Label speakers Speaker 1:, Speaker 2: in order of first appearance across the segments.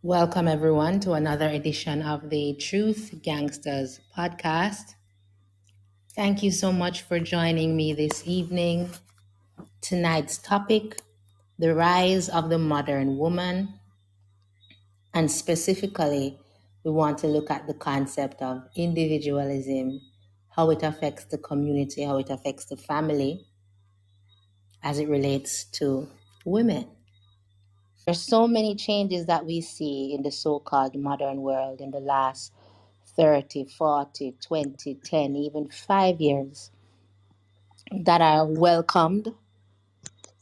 Speaker 1: Welcome, everyone, to another edition of the Truth Gangsters podcast. Thank you so much for joining me this evening. Tonight's topic: the rise of the modern woman. And specifically, we want to look at the concept of individualism, how it affects the community, how it affects the family as it relates to women. There's so many changes that we see in the so-called modern world in the last 30, 40, 20, 10, even 5 years that are welcomed.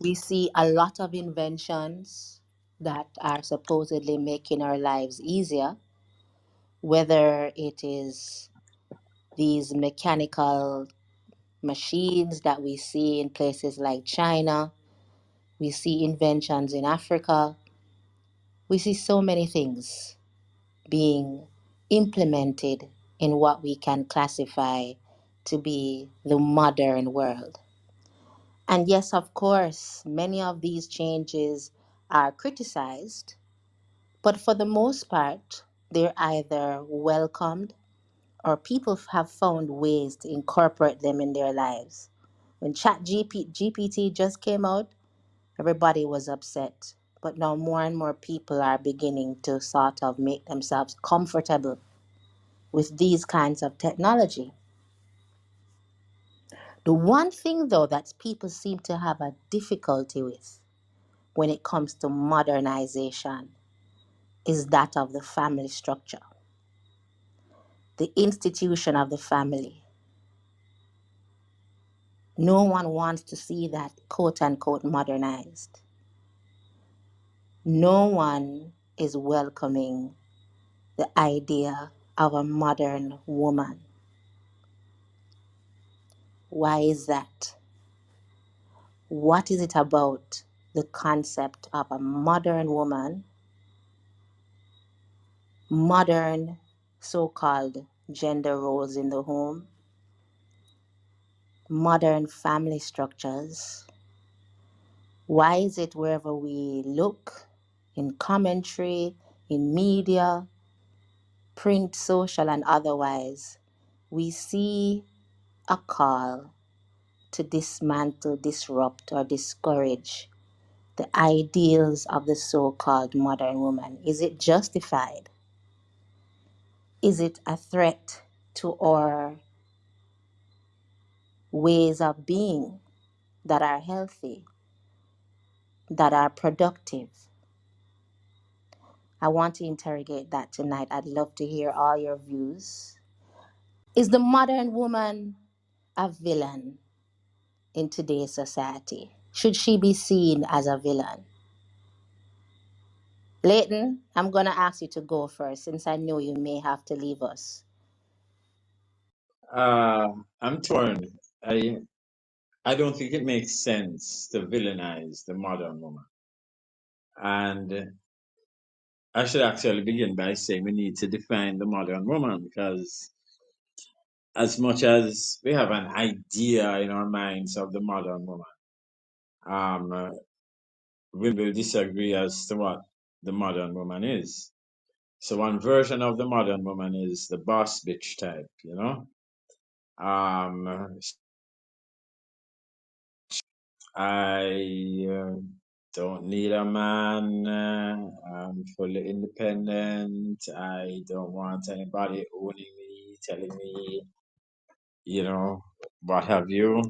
Speaker 1: We see a lot of inventions that are supposedly making our lives easier, whether it is these mechanical machines that we see in places like China, we see inventions in Africa, we see so many things being implemented in what we can classify to be the modern world. And yes, of course, many of these changes are criticized, but for the most part, they're either welcomed or people have found ways to incorporate them in their lives. When GPT just came out, everybody was upset. But now more and more people are beginning to sort of make themselves comfortable with these kinds of technology. The one thing, though, that people seem to have a difficulty with when it comes to modernization is that of the family structure, the institution of the family. No one wants to see that quote unquote modernized. No one is welcoming the idea of a modern woman. Why is that? What is it about the concept of a modern woman, modern so called gender roles in the home, modern family structures? Why is it wherever we look, in commentary, in media, print, social, and otherwise, we see a call to dismantle, disrupt, or discourage the ideals of the so called modern woman? Is it justified? Is it a threat to our ways of being that are healthy, that are productive? I want to interrogate that tonight. I'd love to hear all your views. Is the modern woman a villain in today's society? Should she be seen as a villain? Leighton, I'm going to ask you to go first since I know you may have to leave us.
Speaker 2: I'm torn. I I don't think it makes sense to villainize the modern woman. And I should actually begin by saying we need to define the modern woman because as much as we have an idea in our minds of the modern woman, um, women will disagree as to what the modern woman is. So one version of the modern woman is the boss bitch type. Um, I don't need a man. I'm fully independent. I don't want anybody owning me, telling me, you know, what have you.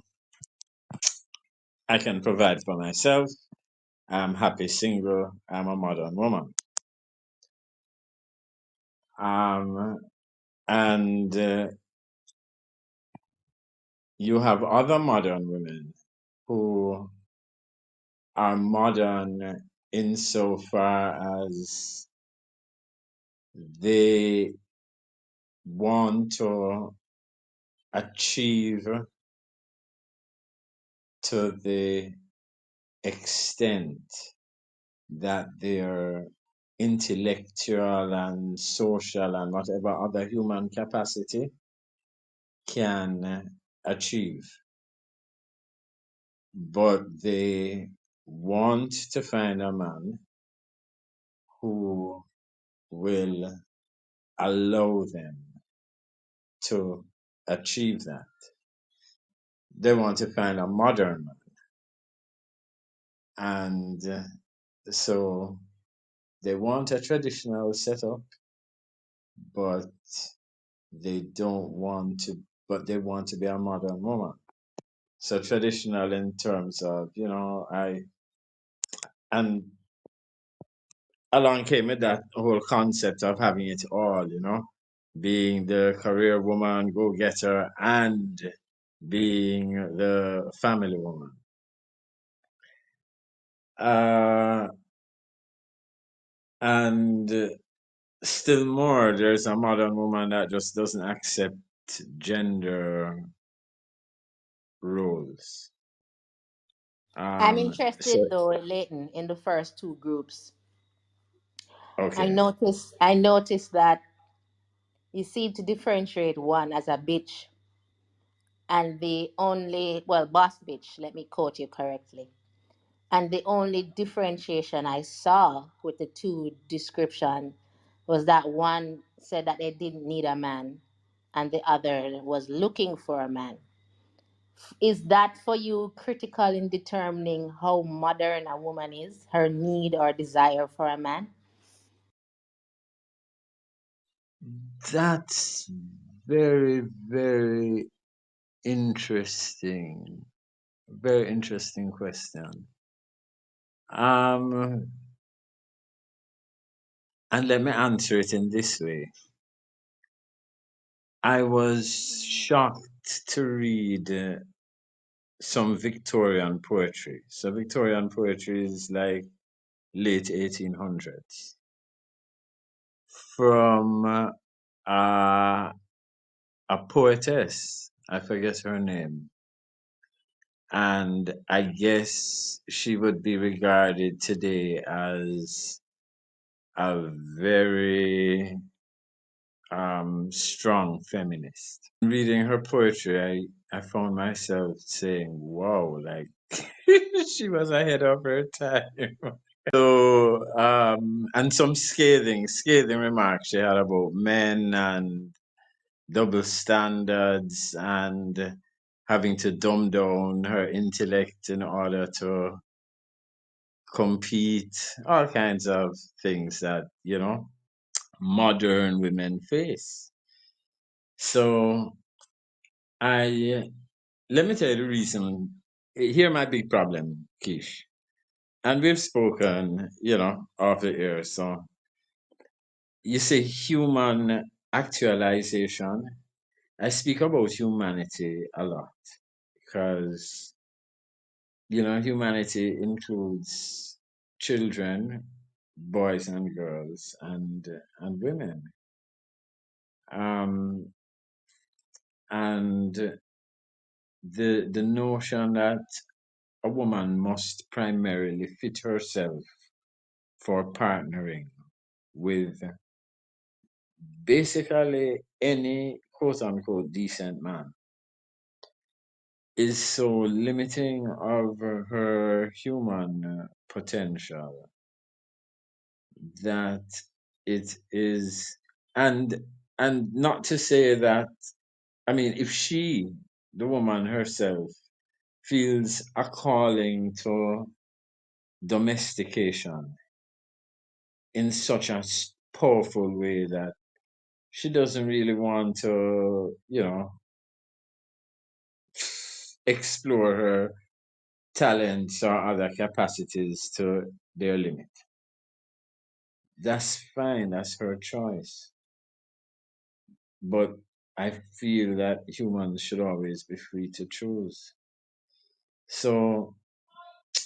Speaker 2: I can provide for myself. I'm happy single. I'm a modern woman. Um, and you have other modern women who are modern insofar as they want to achieve to the extent that their intellectual and social and whatever other human capacity can achieve. But they want to find a man who will allow them to achieve that. They want to find a modern man. And so they want a traditional setup, but they don't want to, but they want to be a modern woman. So traditional in terms of, and along came with that whole concept of having it all, being the career woman, go getter, and being the family woman. Uh, and still more, there's a modern woman that just doesn't accept gender roles.
Speaker 1: I'm
Speaker 2: So
Speaker 1: interested though, Leighton, in the first two groups.
Speaker 2: okay,
Speaker 1: I noticed that you seem to differentiate one as a bitch and the only, well, boss bitch, let me quote you correctly. And the only differentiation I saw with the two description was that one said that they didn't need a man and the other was looking for a man. Is that for you critical in determining how modern a woman is, her need or desire for a man?
Speaker 2: that's very, very interesting. Very interesting question. Um, and let me answer it in this way. I was shocked to read some Victorian poetry. So Victorian poetry is like late 1800s from a poetess. I forget her name. And I guess she would be regarded today as a very strong feminist. Reading her poetry, I found myself saying, wow, like she was ahead of her time. So, and some scathing remarks she had about men and double standards and having to dumb down her intellect in order to compete, all kinds of things that, modern women face. So I let me tell you the reason. Here my big problem, Kish. And we've spoken, off the air. So you say human actualization. I speak about humanity a lot because, humanity includes children, boys and girls, and women. Um, and the notion that a woman must primarily fit herself for partnering with basically any quote unquote decent man is so limiting of her human potential that it is, and not to say that, I mean, if she, the woman herself, feels a calling to domestication in such a powerful way that she doesn't really want to, explore her talents or other capacities to their limit. That's fine, that's her choice. But I feel that humans should always be free to choose. So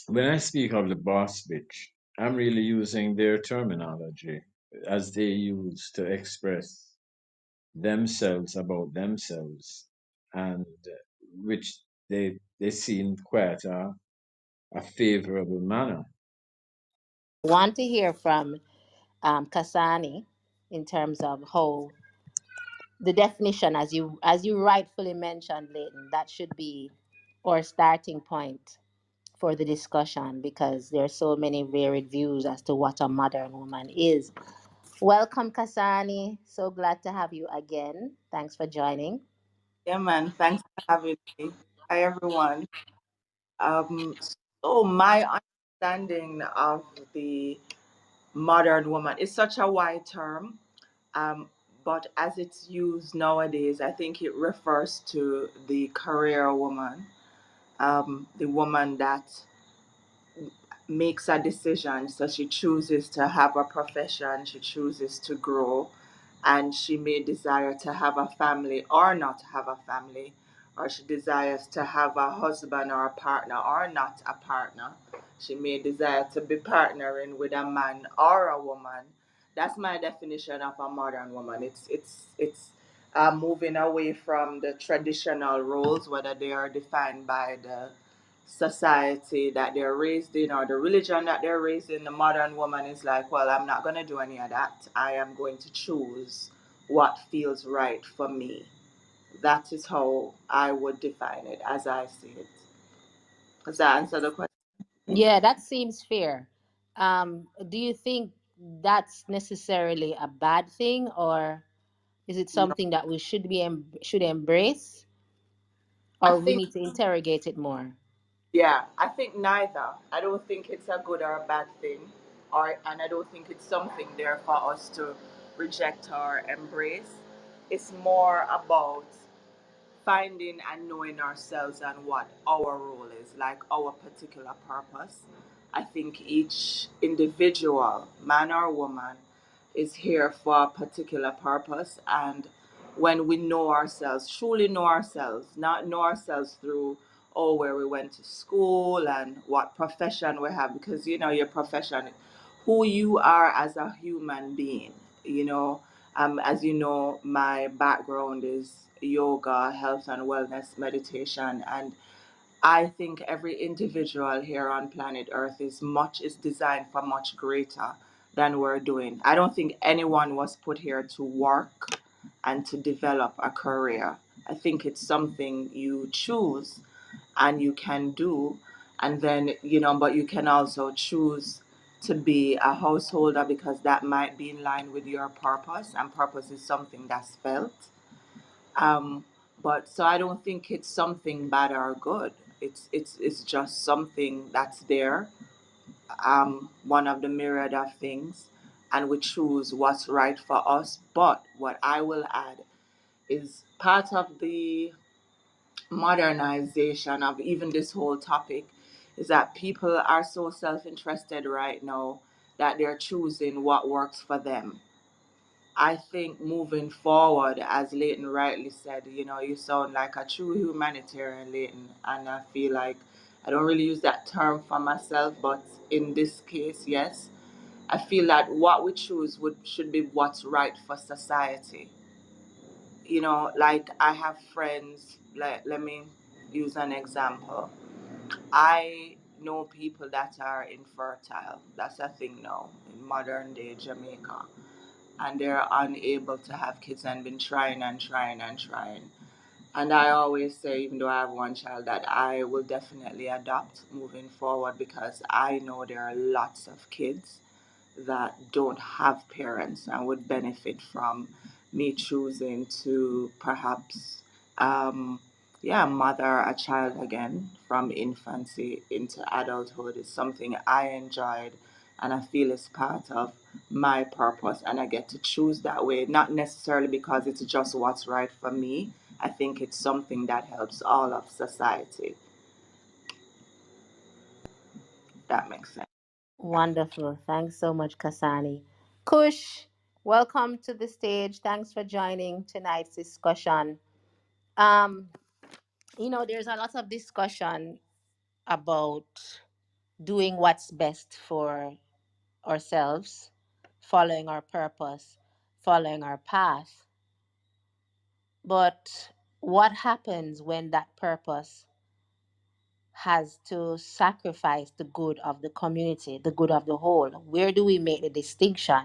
Speaker 2: when I speak of the boss bitch, I'm really using their terminology as they use to express themselves about themselves, and which they see in quite a favorable manner.
Speaker 1: Want to hear from Kasani in terms of how the definition, as you rightfully mentioned, Leighton, that should be our starting point for the discussion because there are so many varied views as to what a modern woman is. Welcome, Kasani. So glad to have you again. Thanks for joining.
Speaker 3: Yeah, man. Thanks for having me. Hi, everyone. Um, so my understanding of the modern woman is such a wide term, um, but as it's used nowadays, I think it refers to the career woman, the woman that makes a decision. So she chooses to have a profession, she chooses to grow, and she may desire to have a family or not have a family, or she desires to have a husband or a partner or not a partner. She may desire to be partnering with a man or a woman. That's my definition of a modern woman. It's moving away from the traditional roles, whether they are defined by the society that they're raised in or the religion that they're raised in. The modern woman is like, well, I'm not going to do any of that. I am going to choose what feels right for me. That is how I would define it as I see it. Does that answer the question?
Speaker 1: Yeah, that seems fair. Do you think that's necessarily a bad thing, or is it
Speaker 3: No.
Speaker 1: something that we should embrace,
Speaker 3: I
Speaker 1: or we
Speaker 3: think,
Speaker 1: need to interrogate it more?
Speaker 3: yeah, I think neither. I don't think it's a good or a bad thing, and I don't think it's something there for us to reject or embrace. It's more about finding and knowing ourselves and what our role is, like our particular purpose. I think each individual, man or woman, is here for a particular purpose. And when we know ourselves, truly know ourselves, not know ourselves through, oh, where we went to school and what profession we have, because, your profession, who you are as a human being, you know. As you know, my background is yoga, health and wellness, meditation, and I think every individual here on planet Earth is designed for much greater than we're doing. I don't think anyone was put here to work and to develop a career. I think it's something you choose and you can do, and then but you can also choose to be a householder because that might be in line with your purpose, and purpose is something that's felt. um, but so I don't think it's something bad or good. It's just something that's there, one of the myriad of things, and we choose what's right for us. But what I will add is part of the modernization of even this whole topic is that people are so self-interested right now that they're choosing what works for them. I think moving forward, as Leighton rightly said, you sound like a true humanitarian, Leighton, and I feel like I don't really use that term for myself, but in this case, yes, I feel that what we choose should be what's right for society. Like I have friends, like let me use an example. I know people that are infertile. That's a thing now in modern day Jamaica. And they're unable to have kids and been trying and trying and trying. And I always say, even though I have one child, that I will definitely adopt moving forward because I know there are lots of kids that don't have parents and would benefit from me choosing to perhaps, um, yeah, mother a child again from infancy into adulthood is something I enjoyed and I feel is part of my purpose, and I get to choose that way, not necessarily because it's just what's right for me. I think it's something that helps all of society. That makes sense.
Speaker 1: Wonderful. Thanks so much, Kasani. Kush, welcome to the stage. Thanks for joining tonight's discussion. Um, there's a lot of discussion about doing what's best for ourselves, following our purpose, following our path. But what happens when that purpose has to sacrifice the good of the community, the good of the whole? Where do we make the distinction?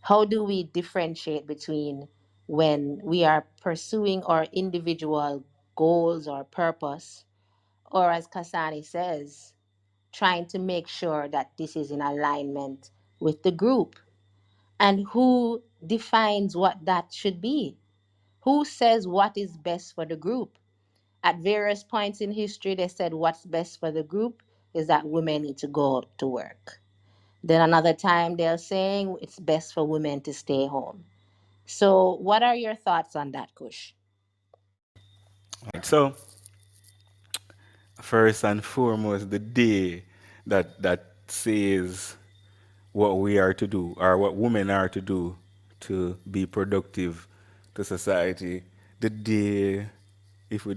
Speaker 1: How do we differentiate between when we are pursuing our individual goals or purpose, or as Kasani says, trying to make sure that this is in alignment with the group? And who defines what that should be? Who says what is best for the group? At various points in history, they said what's best for the group is that women need to go to work. Then another time, they're saying it's best for women to stay home. So, what are your thoughts on that, Kush?
Speaker 4: Right. So, first and foremost, the day that says what we are to do or what women are to do to be productive to society, the day if we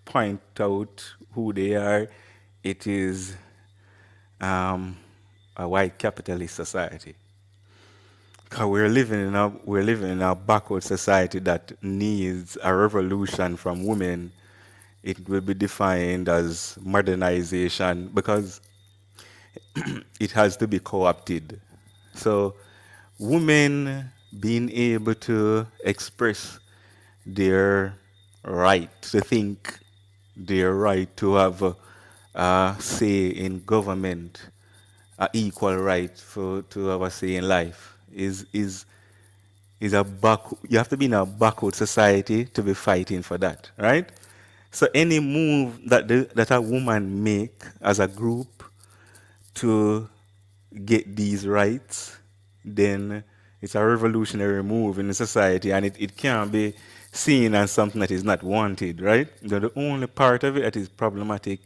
Speaker 4: point out who they are, it is um, a white capitalist society. 'Cause we're living in a backward society that needs a revolution from women. It will be defined as modernization because it has to be co-opted. So women being able to express their right to think, their right to have a say in government, a equal right to have a say in life is a back. You have to be in a backward society to be fighting for that, right? So any move that a woman make as a group to get these rights, then it's a revolutionary move in the society, and it can't be seen as something that is not wanted, right? The only part of it that is problematic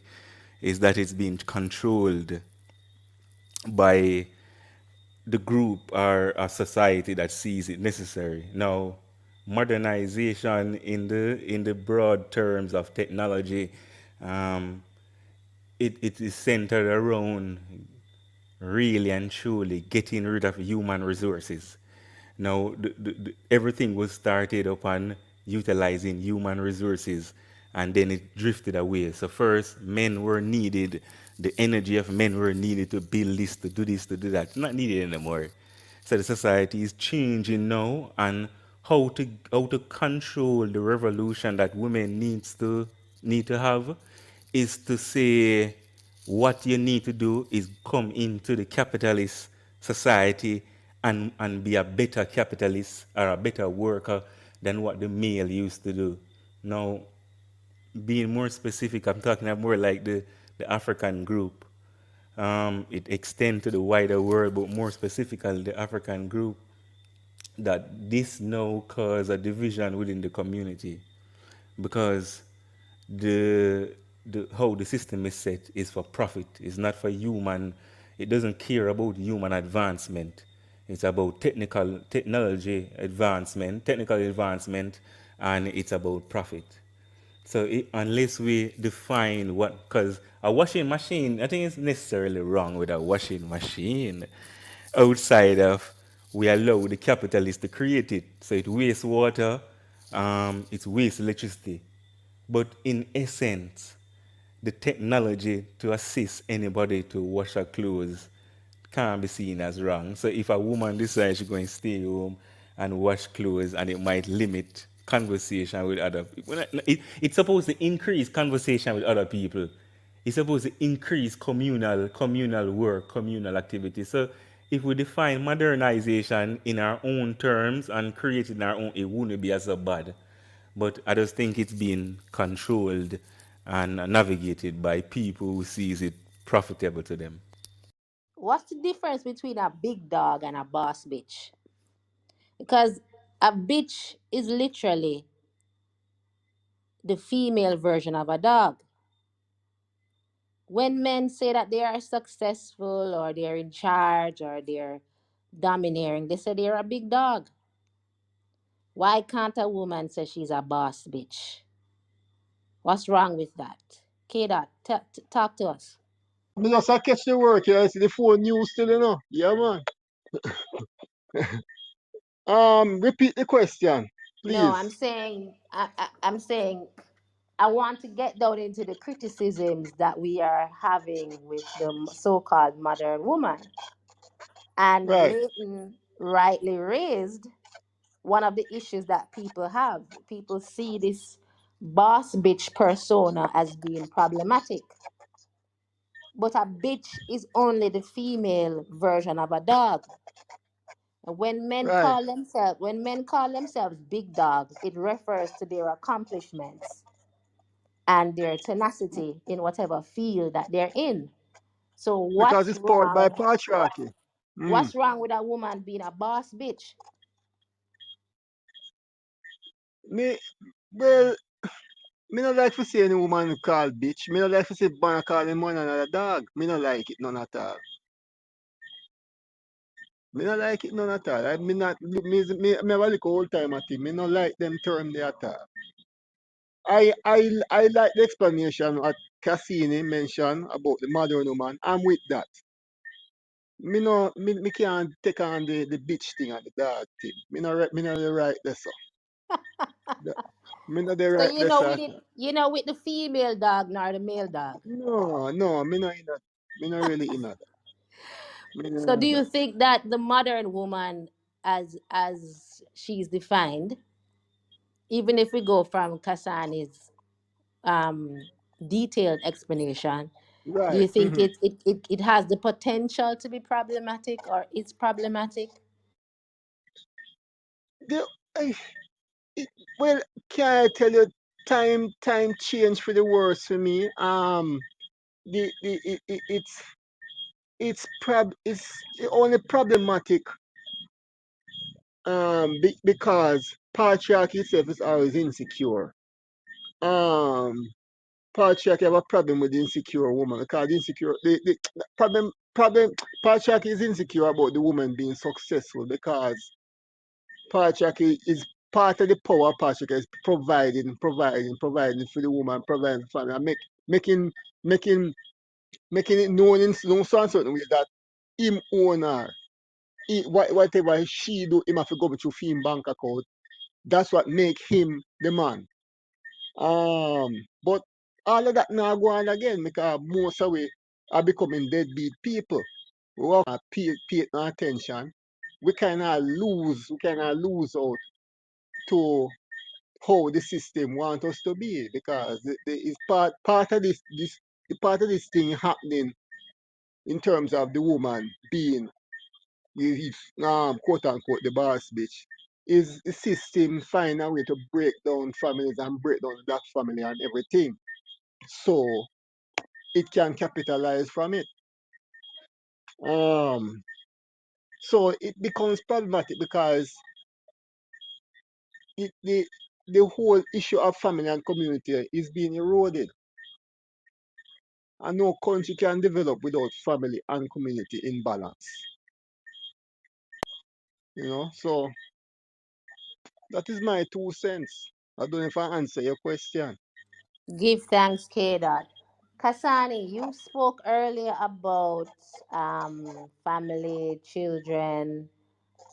Speaker 4: is that it's being controlled by the group or a society that sees it necessary. Now, modernization in the broad terms of technology, um, it is centered around really and truly getting rid of human resources. Now, everything was started upon utilizing human resources, and then it drifted away. So first, men were needed, the energy of men were needed to build this, to do that. Not needed anymore. So the society is changing now, and how to control the revolution that women need to have is to say what you need to do is come into the capitalist society and be a better capitalist or a better worker than what the male used to do. Now, being more specific, I'm talking about more like the African group. It extends to the wider world, but more specifically the African group, that this now cause a division within the community because the how the system is set is for profit. It's not for human. It doesn't care about human advancement. It's about technical advancement, and it's about profit. So unless we define what, because a washing machine, I think it's necessarily wrong with a washing machine outside of we allow the capitalists to create it. So it wastes water, it wastes electricity. But in essence, the technology to assist anybody to wash her clothes can't be seen as wrong. So if a woman decides she's going to stay home and wash clothes, and it might limit conversation with other people, it's supposed to increase conversation with other people. It's supposed to increase communal work, communal activity. So if we define modernization in our own terms and create it in our own, it wouldn't be as so bad. But I just think it's being controlled and navigated by people who sees it profitable to them.
Speaker 1: What's the difference between a big dog and a boss bitch? Because a bitch is literally the female version of a dog. When men say that they are successful or they're in charge or they're domineering, they say they're a big dog. Why can't a woman say she's a boss bitch? What's wrong with that? K Dot, talk to us.
Speaker 5: Me just a catch the work here. I see the phone news still, Yeah, man. Repeat the question,
Speaker 1: No,
Speaker 5: please.
Speaker 1: I'm saying I want to get down into the criticisms that we are having with the so-called modern woman. And
Speaker 5: Right.
Speaker 1: Leighton rightly raised one of the issues that people have. People see this boss bitch persona as being problematic. But a bitch is only the female version of a dog.
Speaker 5: Right.
Speaker 1: When men call themselves big dogs, it refers to their accomplishments and their tenacity in whatever field that they're in. So
Speaker 5: Because it's powered by patriarchy. Mm.
Speaker 1: what's wrong with a woman being a boss bitch?
Speaker 5: Me, well, me not like to see any woman called bitch. Me not like to see man call him one another dog. Me not like it none at all. Me not like it none at all. Me not me have a little old time at it. Me not like them term there at all. I like the explanation that Cassini mentioned about the modern woman. I'm with that. Me can't take on the bitch thing and the dog thing. Me not the right there so. The- Me not the
Speaker 1: So
Speaker 5: right there so at all.
Speaker 1: with the female dog nor the male dog.
Speaker 5: No, me not in that. Me not really in that. Me
Speaker 1: So do
Speaker 5: not
Speaker 1: you
Speaker 5: that.
Speaker 1: think that the modern woman, as she's defined, even if we go from Kasani's um, detailed explanation, do
Speaker 5: Right.
Speaker 1: you think it has the potential to be problematic or it's problematic?
Speaker 5: The, I, it, well, can I tell you, time change for the worse for me. It's only problematic because patriarchy itself is always insecure. Um, patriarchy have a problem with the insecure woman because the problem patriarchy is insecure about the woman being successful because patriarchy is part of the power of patriarchy is providing for the woman, providing for family, and making making making it known in no certain way that him own her. Whatever she do, him have to go through him bank account. That's what make him the man. Um, but all of that now go on again because most of we are becoming deadbeat people. We have pay no attention. We kind of lose out to how the system want us to be because it's part of part of this thing happening in terms of the woman being quote unquote the boss bitch is the system find a way to break down families and break down the black family and everything so it can capitalize from it. Um, so it becomes problematic because it, the whole issue of family and community is being eroded. And no country can develop without family and community in balance. So that is my 2 cents. I don't know if I answer your question.
Speaker 1: Give thanks, K. Dot. Kasani, you spoke earlier about family, children,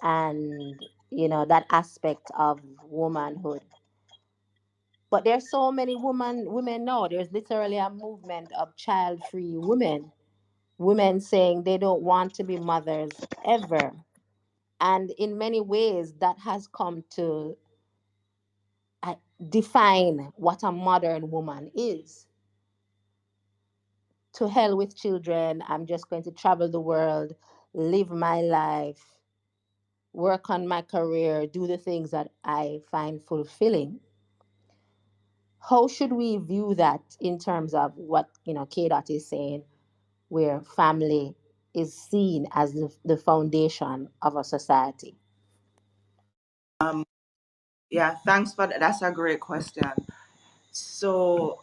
Speaker 1: and that aspect of womanhood. But there's so many women now. There's literally a movement of child-free women. Women saying they don't want to be mothers ever. And in many ways, that has come to uh, define what a modern woman is. To hell with children. I'm just going to travel the world, live my life, work on my career, do the things that I find fulfilling. How should we view that in terms of what K Dot is saying, where family is seen as the foundation of a society?
Speaker 3: Um, yeah, thanks for that. That's a great question. So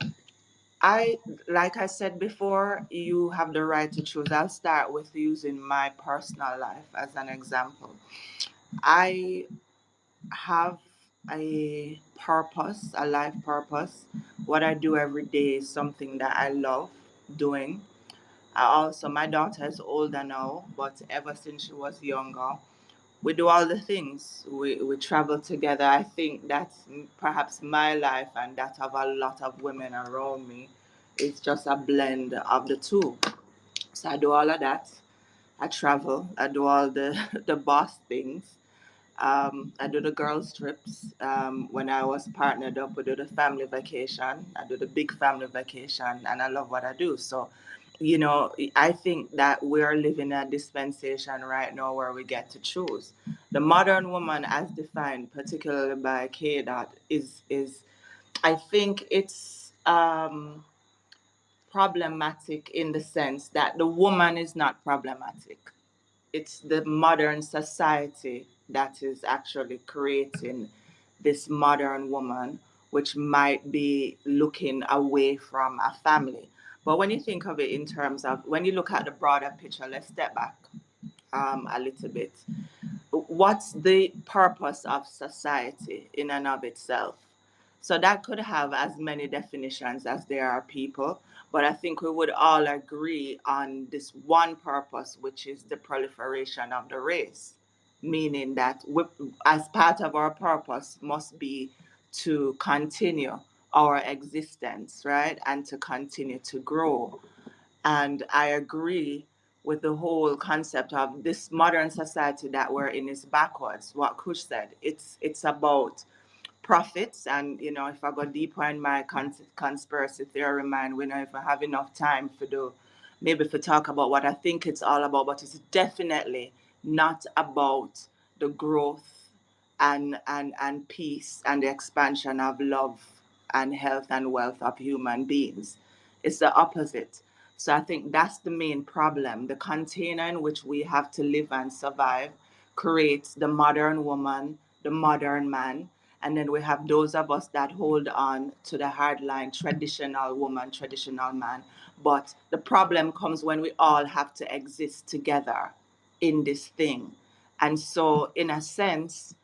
Speaker 3: I, like I said before, you have the right to choose. I'll start with using my personal life as an example. I have a purpose, a life purpose. What I do every day is something that I love doing. My daughter is older now, but ever since she was younger, we do all the things. We travel together. I think that's perhaps my life and that of a lot of women around me. It's just a blend of the two. So I do all of that. I travel. I do all the the boss things. I do the girls' trips. When I was partnered up, we do the family vacation. I do the big family vacation, and I love what I do. So, I think that we're living a dispensation right now where we get to choose. The modern woman, as defined particularly by K. Dot, is I think it's problematic in the sense that the woman is not problematic. It's the modern society that is actually creating this modern woman, which might be looking away from a family. But when you think of it in terms of, when you look at the broader picture, let's step back a little bit. What's the purpose of society in and of itself? So that could have as many definitions as there are people, but I think we would all agree on this one purpose, which is the proliferation of the race, meaning that we, as part of our purpose, must be to continue our existence, right? And to continue to grow. And I agree with the whole concept of this modern society that we're in is backwards. What Kush said, it's about profits. And if I go deeper in my conspiracy theory mind, we know if I have enough time for do maybe for talk about what I think it's all about, but it's definitely not about the growth and peace and the expansion of love and health and wealth of human beings. It's the opposite. So I think that's the main problem. The container in which we have to live and survive creates the modern woman, the modern man, and then we have those of us that hold on to the hardline traditional woman, traditional man. But the problem comes when we all have to exist together in this thing. And so, in a sense,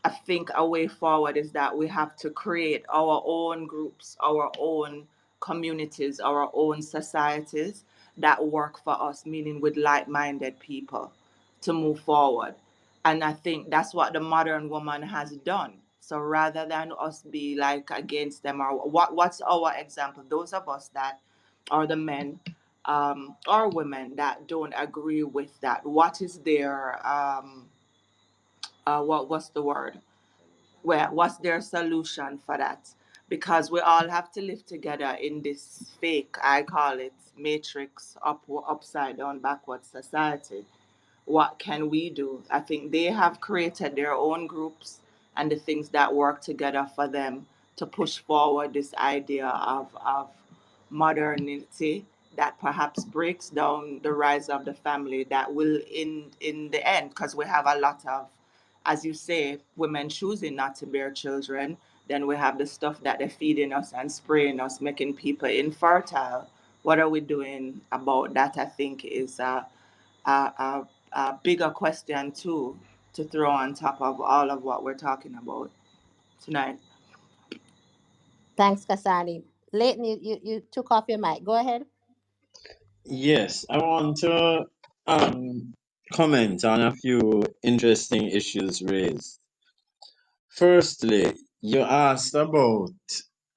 Speaker 3: I think a way forward is that we have to create our own groups, our own communities, our own societies that work for us, meaning with like minded people to move forward. And I think that's what the modern woman has done. So rather than us be like against them, or what's our example? Those of us that are the men or women that don't agree with that, what is their what's the word? What's their solution for that? Because we all have to live together in this fake, I call it matrix, upside down, backward society. What can we do? I think they have created their own groups and the things that work together for them to push forward this idea of modernity that perhaps breaks down the rise of the family that will in the end, because we have a lot of, as you say, women choosing not to bear children. Then we have the stuff that they're feeding us and spraying us, making people infertile. What are we doing about that? I think is a bigger question too, to throw on top of all of what we're talking about tonight.
Speaker 1: Thanks, Kasani. Leighton, you took off your mic. Go ahead.
Speaker 2: Yes, I want to comment on a few interesting issues raised. Firstly, you asked about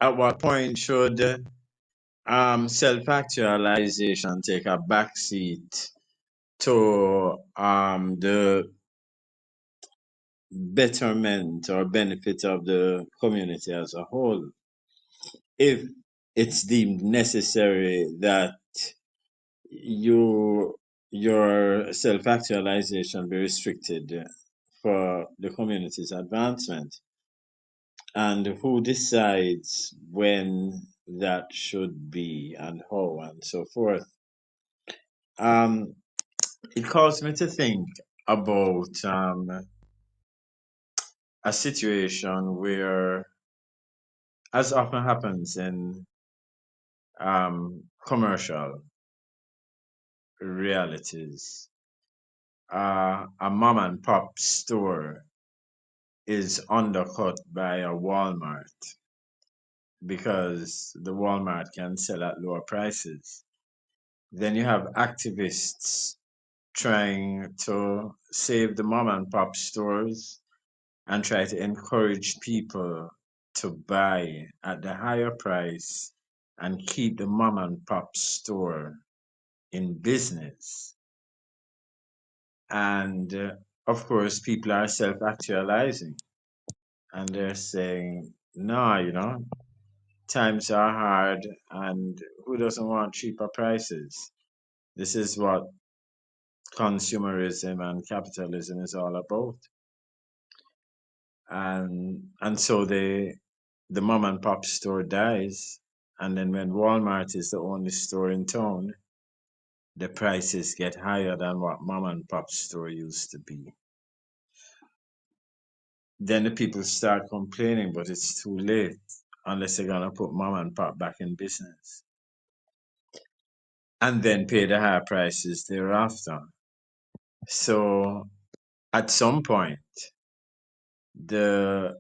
Speaker 2: at what point should self-actualization take a backseat to the betterment or benefit of the community as a whole. If it's deemed necessary that your self-actualization be restricted for the community's advancement, and who decides when that should be and how and so forth. It caused me to think about a situation where, as often happens in commercial realities, a mom and pop store is undercut by a Walmart because the Walmart can sell at lower prices. Then you have activists trying to save the mom and pop stores and try to encourage people to buy at the higher price and keep the mom and pop store in business. And of course, people are self actualizing and they're saying, no, times are hard and who doesn't want cheaper prices? This is what consumerism and capitalism is all about. and so the mom and pop store dies, and then when Walmart is the only store in town, the prices get higher than what mom and pop store used to be. Then the people start complaining, but it's too late unless they're gonna put mom and pop back in business, and then pay the higher prices thereafter. So at some point, the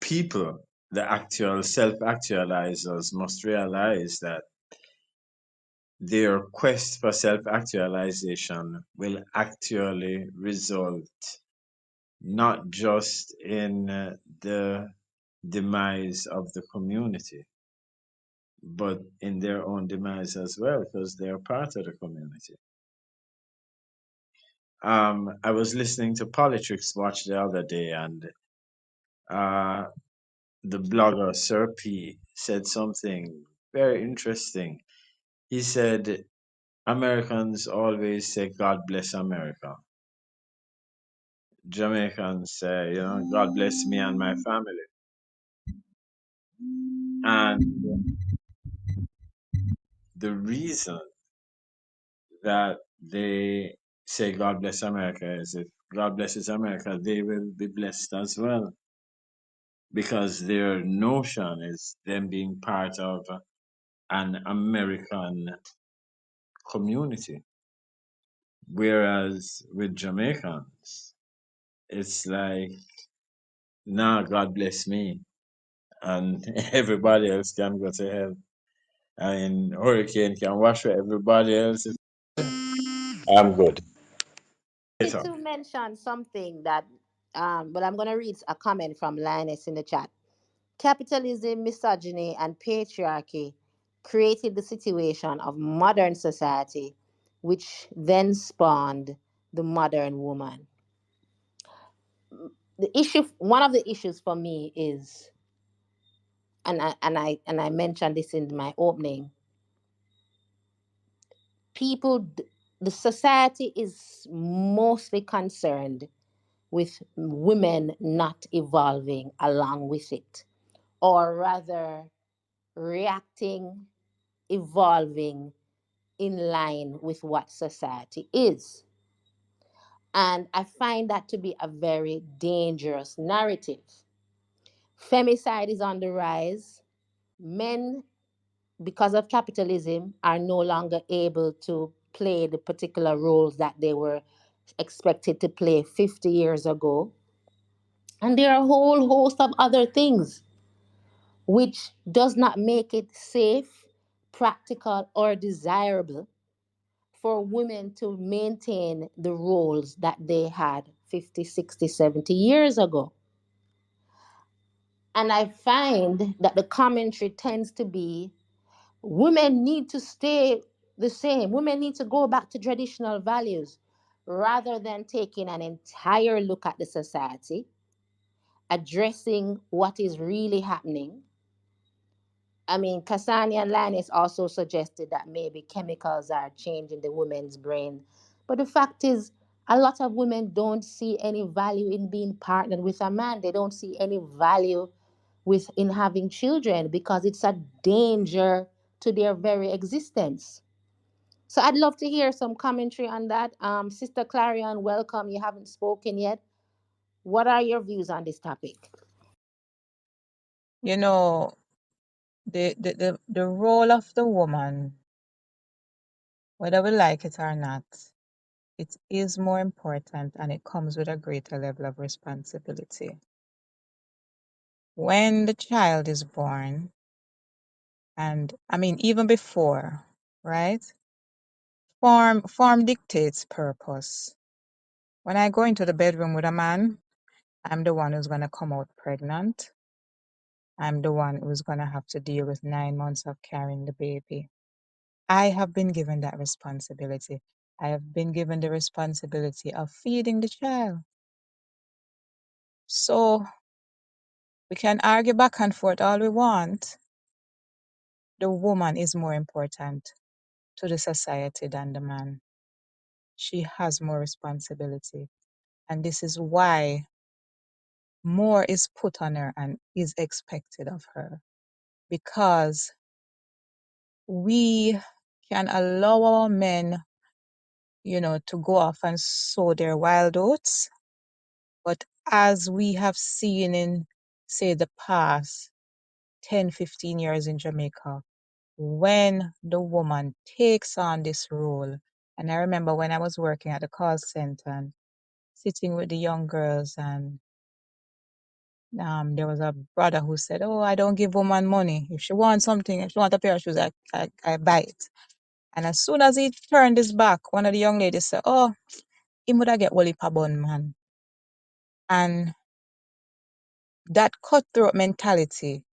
Speaker 2: people, the actual self-actualizers, must realize that their quest for self-actualization will actually result not just in the demise of the community, but in their own demise as well, because they're part of the community. I was listening to Politics Watch the other day, and uh, the blogger Sir P said something very interesting. He said, Americans always say, God bless America. Jamaicans say, God bless me and my family. And the reason that they say, God bless America is if God blesses America, they will be blessed as well. Because their notion is them being part of an American community. Whereas with Jamaicans, it's like, nah, God bless me, and everybody else can go to hell. And hurricane can wash away everybody else. I'm good.
Speaker 1: Wanted to mention something that, but I'm going to read a comment from Linus in the chat. Capitalism, misogyny, and patriarchy created the situation of modern society, which then spawned the modern woman. One of the issues for me is, and I mentioned this in my opening. The society is mostly concerned with women not evolving along with it, or rather reacting, evolving in line with what society is. And I find that to be a very dangerous narrative. Femicide is on the rise. Men, because of capitalism, are no longer able to play the particular roles that they were expected to play 50 years ago. And there are a whole host of other things which does not make it safe, practical, or desirable for women to maintain the roles that they had 50, 60, 70 years ago. And I find that the commentary tends to be women need to stay the same, women need to go back to traditional values, rather than taking an entire look at the society, addressing what is really happening. I mean, Kasani and Linus also suggested that maybe chemicals are changing the woman's brain. But the fact is, a lot of women don't see any value in being partnered with a man. They don't see any value in having children because it's a danger to their very existence. So I'd love to hear some commentary on that. Sister Clarion, welcome. You haven't spoken yet. What are your views on this topic?
Speaker 6: You know, the role of the woman, whether we like it or not, it is more important and it comes with a greater level of responsibility. When the child is born, and I mean even before, right? Form dictates purpose. When I go into the bedroom with a man, I'm the one who's gonna come out pregnant. I'm the one who's gonna have to deal with 9 months of carrying the baby. I have been given that responsibility. I have been given the responsibility of feeding the child. So we can argue back and forth all we want. The woman is more important to the society than the man. She has more responsibility. And this is why more is put on her and is expected of her, because we can allow our men, to go off and sow their wild oats. But as we have seen in, say, the past 10, 15 years in Jamaica, when the woman takes on this role, and I remember when I was working at the call center and sitting with the young girls, and there was a brother who said, "Oh, I don't give woman money. If she wants something, if she wants a pair of shoes, I buy it." And as soon as he turned his back, one of the young ladies said, "Oh, he would have get Wally Pabon, man." And that cutthroat mentality,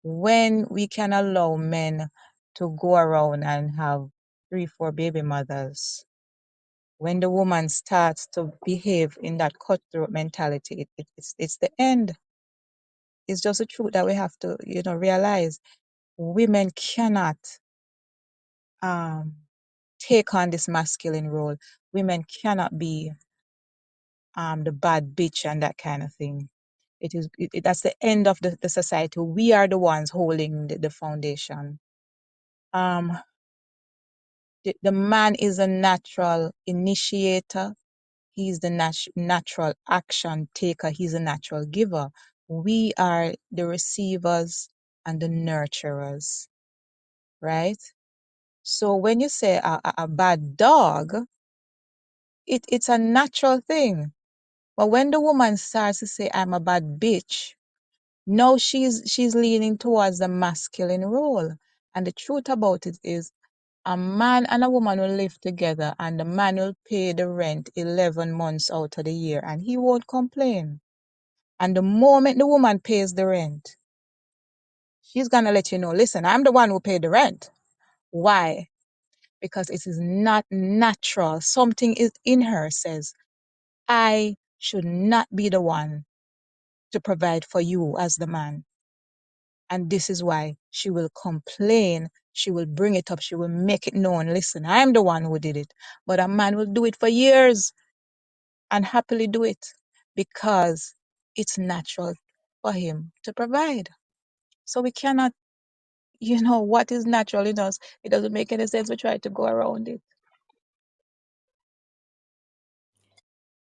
Speaker 6: when we can allow men to go around and have 3, 4 baby mothers, when the woman starts to behave in that cutthroat mentality, it's the end. It's just the truth that we have to, realize. Women cannot um, take on this masculine role. Women cannot be the bad bitch and that kind of thing. That's the end of the society. We are the ones holding the foundation. Um, the man is a natural initiator. He's the natural action taker. He's a natural giver. We are the receivers and the nurturers, right? So when you say a bad dog, it's a natural thing. But when the woman starts to say, I'm a bad bitch, now she's leaning towards the masculine role. And the truth about it is, a man and a woman will live together, and the man will pay the rent 11 months out of the year, and he won't complain. And the moment the woman pays the rent, she's going to let you know, listen, I'm the one who paid the rent. Why? Because it is not natural. Something is in her says, I should not be the one to provide for you as the man. And this is why she will complain. She will bring it up. She will make it known. Listen, I'm the one who did it. But a man will do it for years and happily do it because it's natural for him to provide. So we cannot, what is natural in us, it doesn't make any sense. We try to go around it.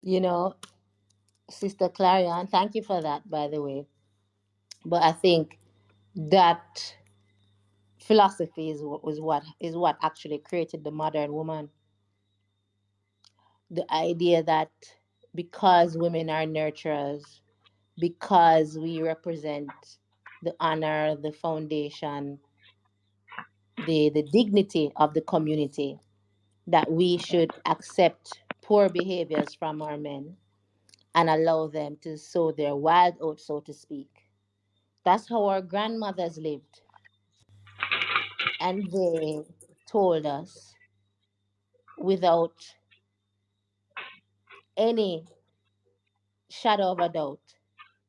Speaker 1: You know, Sister Clarion, thank you for that, by the way. But I think that philosophy is what actually created the modern woman. The idea that because women are nurturers, because we represent the honor, the foundation, the dignity of the community, that we should accept poor behaviors from our men and allow them to sow their wild oats, so to speak. That's how our grandmothers lived. And they told us without any shadow of a doubt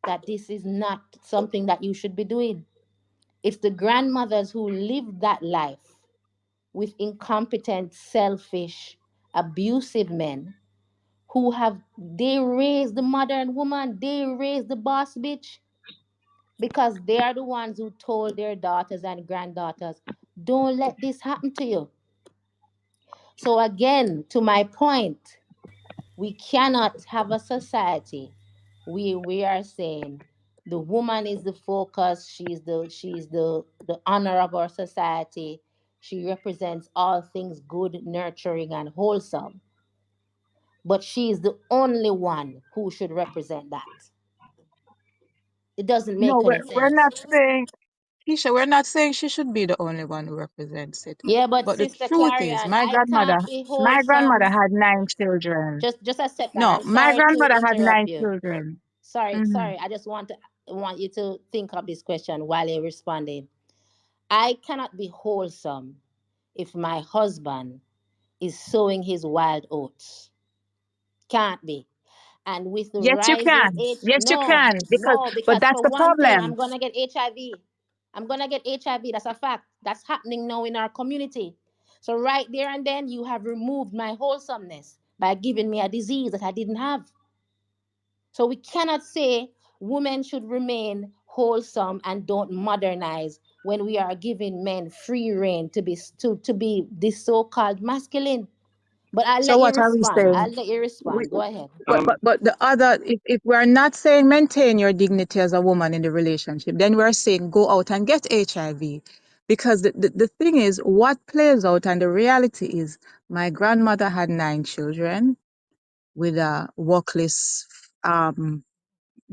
Speaker 1: that this is not something that you should be doing. It's the grandmothers who lived that life with incompetent, selfish, abusive men who have they raised the modern woman, they raised the boss bitch because they are the ones who told their daughters and granddaughters, don't let this happen to you. So again, to my point, we cannot have a society we are saying the woman is the focus, she's the honor of our society, she represents all things good, nurturing and wholesome, but she is the only one who should represent that. It doesn't
Speaker 6: No,
Speaker 1: make any
Speaker 6: we're
Speaker 1: sense.
Speaker 6: not saying, Keisha, we're not saying she should be the only one who represents it.
Speaker 1: Yeah, but
Speaker 6: But the
Speaker 1: Sister
Speaker 6: truth is,
Speaker 1: Clarion,
Speaker 6: my
Speaker 1: I
Speaker 6: grandmother,
Speaker 1: can't be
Speaker 6: my grandmother
Speaker 1: wholesome.
Speaker 6: had 9 children.
Speaker 1: Just a second,
Speaker 6: No,
Speaker 1: I'm
Speaker 6: my
Speaker 1: sorry to
Speaker 6: grandmother had
Speaker 1: interrupt
Speaker 6: nine
Speaker 1: you.
Speaker 6: children.
Speaker 1: Sorry,
Speaker 6: Mm-hmm.
Speaker 1: sorry. I just want you to think of this question while you're responding. I cannot be wholesome if my husband is sowing his wild oats. Can't be. And with the
Speaker 6: Yes, you
Speaker 1: rising
Speaker 6: can.
Speaker 1: age,
Speaker 6: Yes, you
Speaker 1: no,
Speaker 6: can.
Speaker 1: no,
Speaker 6: But
Speaker 1: because
Speaker 6: that's
Speaker 1: for
Speaker 6: the
Speaker 1: one thing, I'm
Speaker 6: problem.
Speaker 1: gonna get HIV. I'm gonna get HIV. That's a fact. That's happening now in our community. So right there and then, you have removed my wholesomeness by giving me a disease that I didn't have. So we cannot say women should remain wholesome and don't modernize when we are giving men free reign to be this so-called masculine. But I'll
Speaker 6: So
Speaker 1: let you
Speaker 6: what are we
Speaker 1: respond.
Speaker 6: saying?
Speaker 1: I'll let you
Speaker 6: We,
Speaker 1: respond. Go ahead.
Speaker 6: but the other, if we're not saying maintain your dignity as a woman in the relationship, then we're saying go out and get HIV. Because the thing is, what plays out and the reality is, my grandmother had 9 children with a workless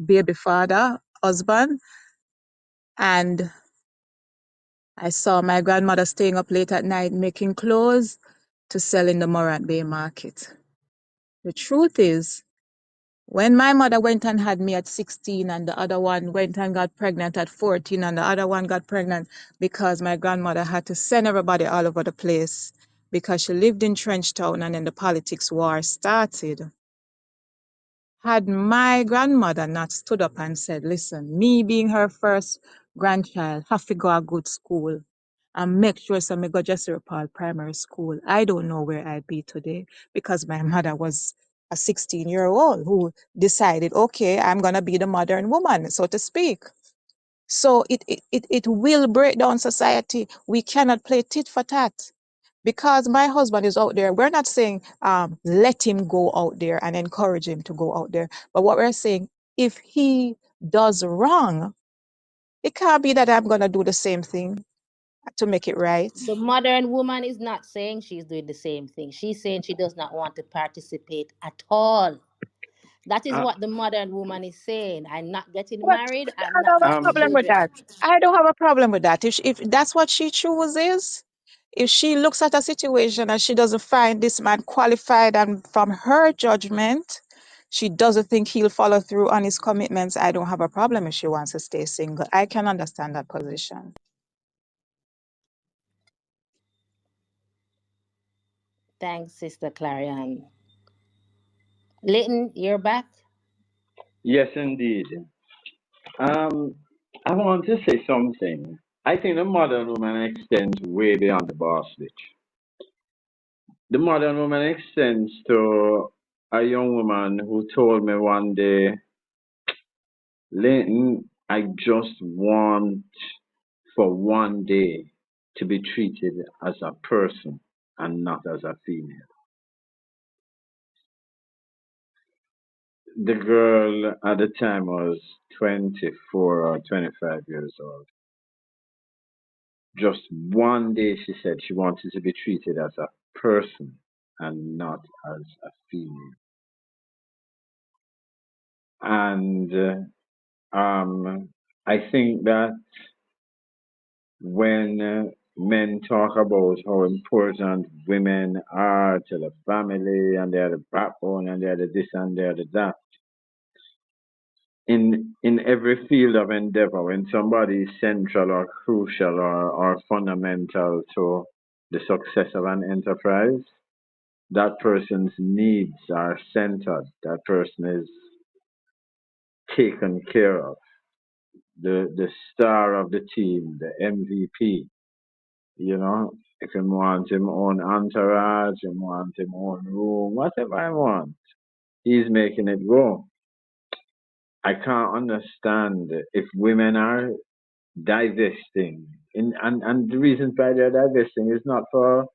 Speaker 6: baby father, husband, and I saw my grandmother staying up late at night making clothes to sell in the Morant Bay market. The truth is, when my mother went and had me at 16 and the other one went and got pregnant at 14 and the other one got pregnant because my grandmother had to send everybody all over the place because she lived in Trenchtown and then the politics war started. Had my grandmother not stood up and said, listen, me being her first grandchild, have to go a good school and make sure so me go Jesse Paul Primary School, I don't know where I'd be today because my mother was a 16-year-old who decided, okay, I'm going to be the modern woman, so to speak. So it will break down society. We cannot play tit for tat because my husband is out there. We're not saying let him go out there and encourage him to go out there. But what we're saying, if he does wrong, it can't be that I'm going to do the same thing to make it right.
Speaker 1: The modern woman is not saying she's doing the same thing. She's saying she does not want to participate at all. That is
Speaker 2: Uh,
Speaker 1: what the modern woman is saying. I'm not getting
Speaker 6: But
Speaker 1: married. I'm
Speaker 6: I
Speaker 1: not
Speaker 6: don't have a
Speaker 1: having
Speaker 6: problem with
Speaker 1: children.
Speaker 6: that. I don't have a problem with that. If that's what she chooses, if she looks at a situation and she doesn't find this man qualified and from her judgment, she doesn't think he'll follow through on his commitments, I don't have a problem if she wants to stay single. I can understand that position.
Speaker 1: Thanks, Sister Clarion. Leighton, you're back.
Speaker 2: yes, indeed. Um, I want to say something. I think the modern woman extends way beyond the boss bitch. The modern woman extends to a young woman who told me one day, Leighton, I just want for one day to be treated as a person and not as a female. The girl at the time was 24 or 25 years old. Just one day she said she wanted to be treated as a person and not as a female. And I think that when men talk about how important women are to the family and they're the backbone and they're the this and they're the that, in every field of endeavor, when somebody is central or crucial or fundamental to the success of an enterprise, that person's needs are centered. That person is taken care of. The star of the team, the MVP, you know, if you want him own entourage, you want him own room, whatever I want, he's making it go. I can't understand if women are divesting. And the reason why they're divesting is not for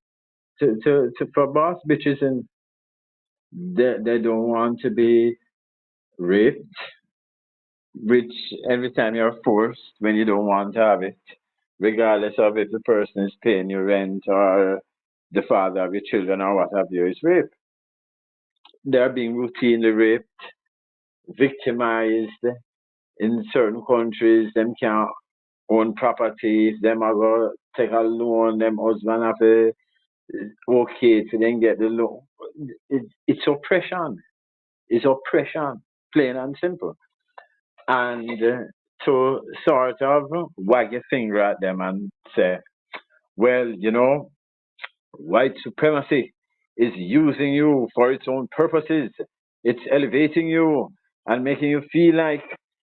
Speaker 2: boss bitches and they don't want to be raped, which every time you're forced when you don't want to have it, regardless of if the person is paying your rent or the father of your children or what have you, is rape. They're being routinely raped, victimized in certain countries. Them can't own properties. Them are going to take a loan. Them husband have to okay to then get the loan. It's oppression. It's oppression, plain and simple. And to sort of wag your finger at them and say, well, white supremacy is using you for its own purposes. It's elevating you and making you feel like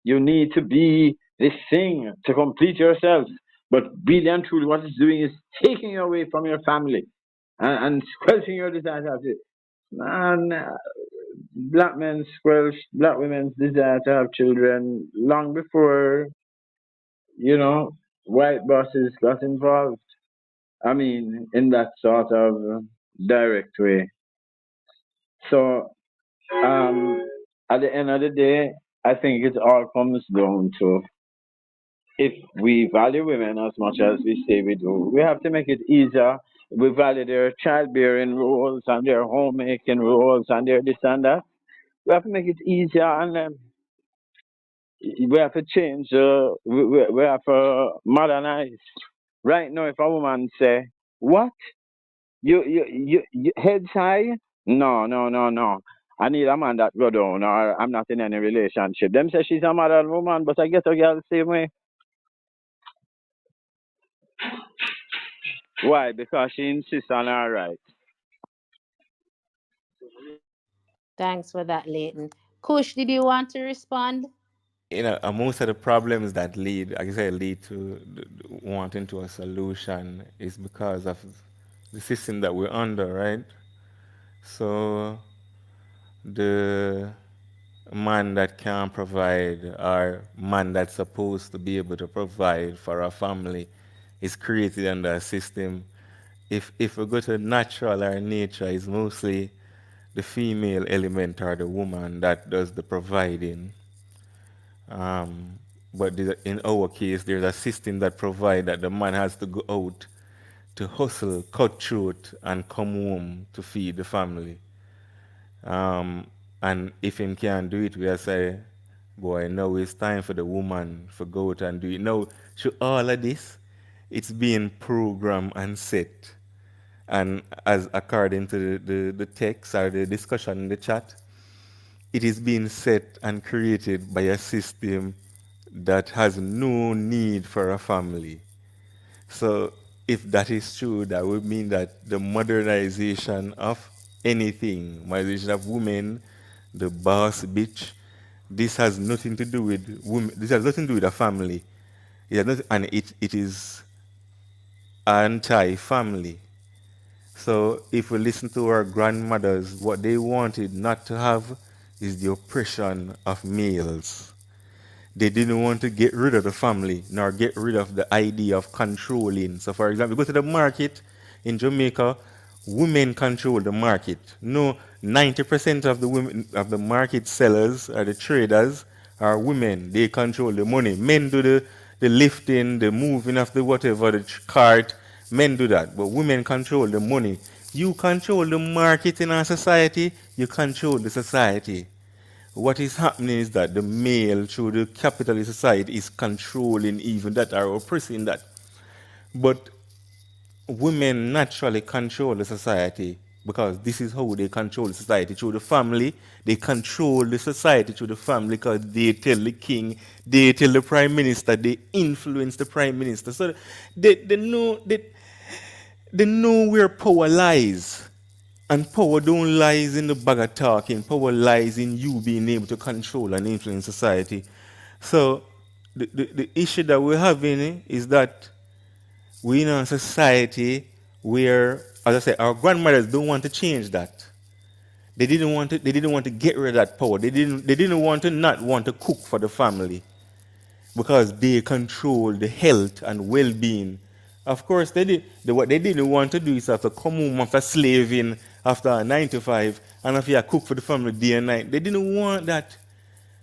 Speaker 2: you need to be this thing to complete yourself. But really and truly, what it's doing is taking you away from your family and squelching your desire. Man, black men squelch black women's desire to have children long before, you know, white bosses got involved. I mean, in that sort of direct way. So, um, at the end of the day, I think it all comes down to if we value women as much as we say we do, we have to make it easier. We value their childbearing roles and their homemaking roles and their this and that. We have to make it easier and we have to change, we have to modernize. Right now, if a woman say, what? You heads high? No, no, no, no. I need a man that go down or I'm not in any relationship. Them say she's a modern woman, but I get a girl the same way. Why? Because she insists on her right.
Speaker 1: Thanks for that, Leighton. Kush, did you want to respond?
Speaker 4: Most of the problems that lead, like I said, lead to wanting to a solution is because of the system that we're under, right? So the man that can provide or man that's supposed to be able to provide for a family is created under a system. If we go to natural or nature, it's mostly the female element or the woman that does the providing. But in our case, there's a system that provides that the man has to go out to hustle, cut throat, and come home to feed the family. And if him can't do it, we say, boy, now it's time for the woman to go out and do it. Now, through all of this, it's being programmed and set. And as according to the text or the discussion in the chat, it is being set and created by a system that has no need for a family. So if that is true, that would mean that the modernization of anything, modernization of women, the boss bitch, this has nothing to do with women. This has nothing to do with a family. It has nothing, and it is anti-family. So if we listen to our grandmothers, what they wanted not to have is the oppression of males. They didn't want to get rid of the family, nor get rid of the idea of controlling. So for example, go to the market in Jamaica, women control the market. No, 90% of the women of the market sellers or the traders are women. They control the money. Men do the lifting, the moving of the whatever, the cart. Men do that. But women control the money. You control the market in our society, you control the society. What is happening is that the male, through the capitalist society, is controlling even that or oppressing that. But women naturally control the society because this is how they control the society through the family. They control the society through the family because they tell the king, they tell the prime minister, they influence the prime minister. So they know where power lies. And power don't lies in the bag of talking. Power lies in you being able to control and influence society. So the issue that we're having is that we're in a society where, as I said, our grandmothers don't want to change that. They didn't want to. They didn't want to get rid of that power. They didn't want to not want to cook for the family because they control the health and well-being. Of course, what they didn't want to do is have to come home after slaving after a 9 to 5 and have to cook for the family day and night. They didn't want that.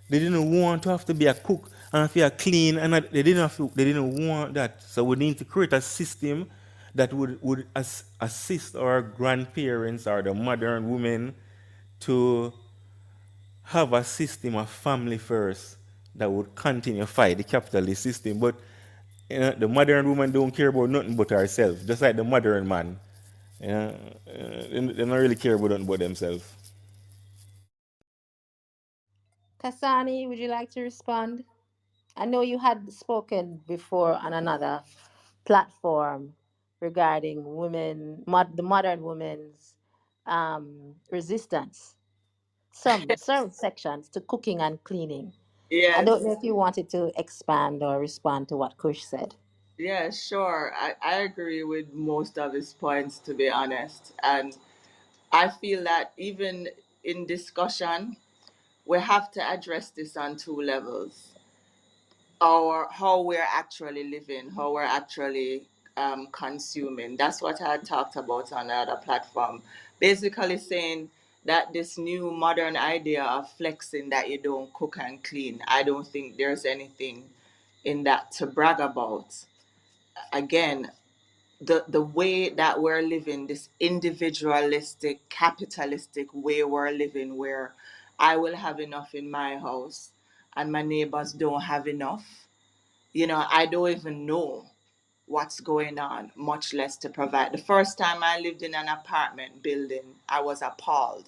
Speaker 4: They didn't want to have to be a cook and have to clean, and they didn't want that. So we need to create a system that would assist our grandparents or the modern women to have a system of family first that would continue to fight the capitalist system. But the modern woman don't care about nothing but herself, just like the modern man. They don't really care about nothing but themselves.
Speaker 1: Kasani, would you like to respond? I know you had spoken before on another platform regarding the modern women's resistance, some sections to cooking and cleaning. I
Speaker 3: Yes.
Speaker 1: don't know if you wanted to expand or respond to what Kush said.
Speaker 3: Yeah, sure. I agree with most of his points, to be honest. And I feel that even in discussion, we have to address this on two levels. Our how we're actually living, how we're actually consuming. That's what I talked about on the other platform. Basically saying that this new modern idea of flexing that you don't cook and clean, I don't think there's anything in that to brag about. Again, the way that we're living, this individualistic, capitalistic way we're living, where I will have enough in my house and my neighbors don't have enough. I don't even know what's going on, much less to provide. The first time I lived in an apartment building, I was appalled.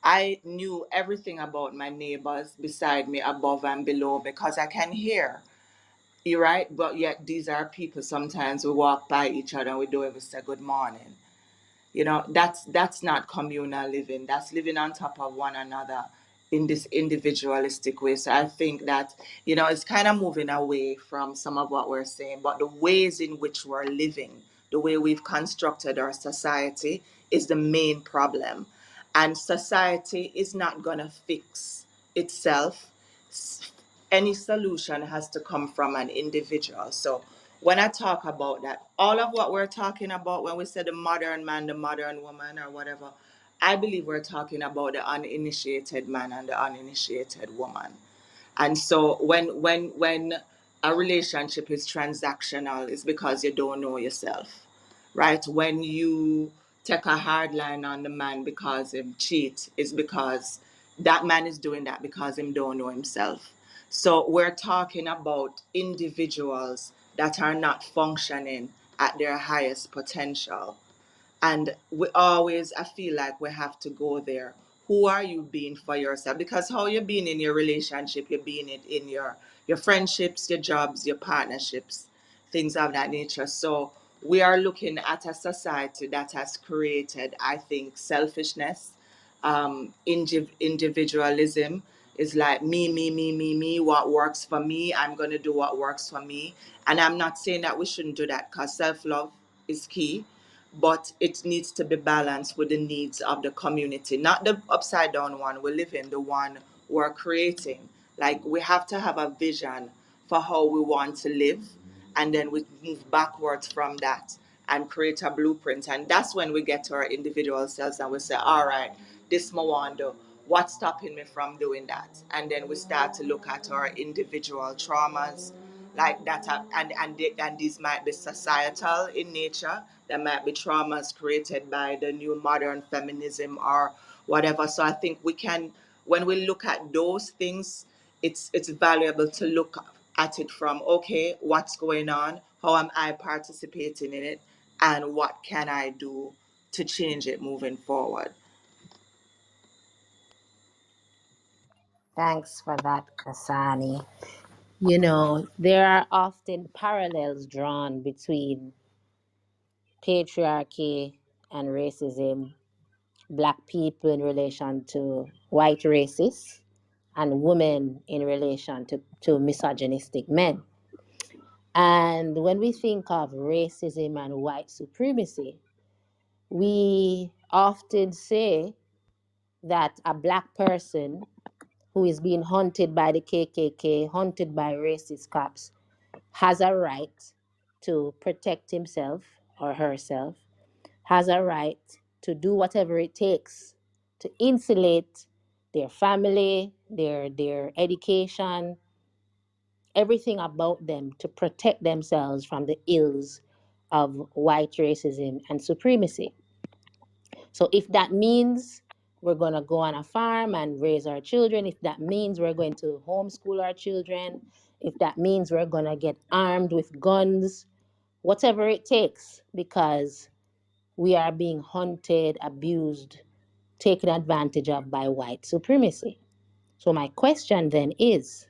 Speaker 3: I knew everything about my neighbors beside me, above and below, because I can hear. You're right, but yet these are people. Sometimes we walk by each other and we don't even say good morning. That's not communal living. That's living on top of one another in this individualistic way. So I think that it's kind of moving away from some of what we're saying, but the ways in which we're living, the way we've constructed our society, is the main problem. And society is not going to fix itself. Any solution has to come from an individual. So when I talk about that, all of what we're talking about when we say the modern man, the modern woman, or whatever, I believe we're talking about the uninitiated man and the uninitiated woman. And so when a relationship is transactional, it's because you don't know yourself, right? When you take a hard line on the man because him cheat, it's because that man is doing that because him don't know himself. So we're talking about individuals that are not functioning at their highest potential. And we always, I feel like we have to go there. Who are you being for yourself? Because how you're being in your relationship, you're being it in your friendships, your jobs, your partnerships, things of that nature. So we are looking at a society that has created, I think, selfishness, individualism is like me, what works for me. I'm going to do what works for me. And I'm not saying that we shouldn't do that, because self-love is key, but it needs to be balanced with the needs of the community, not the upside down one we live in, the one we're creating. Like, we have to have a vision for how we want to live, and then we move backwards from that and create a blueprint. And that's when we get to our individual selves and we say, all right, this I want to do. What's stopping me from doing that? And then we start to look at our individual traumas, like that, and these might be societal in nature. There might be traumas created by the new modern feminism or whatever. So I think we can, when we look at those things, it's valuable to look at it from, okay, what's going on, how am I participating in it, and what can I do to change it moving forward.
Speaker 1: Thanks for that, Kasani. There are often parallels drawn between patriarchy and racism, black people in relation to white racists, and women in relation to misogynistic men. And when we think of racism and white supremacy, we often say that a black person who is being hunted by the KKK, hunted by racist cops, has a right to protect himself or herself, has a right to do whatever it takes to insulate their family, their education, everything about them, to protect themselves from the ills of white racism and supremacy. So if that means we're going to go on a farm and raise our children, if that means we're going to homeschool our children, if that means we're going to get armed with guns, whatever it takes, because we are being hunted, abused, taken advantage of by white supremacy. So my question then is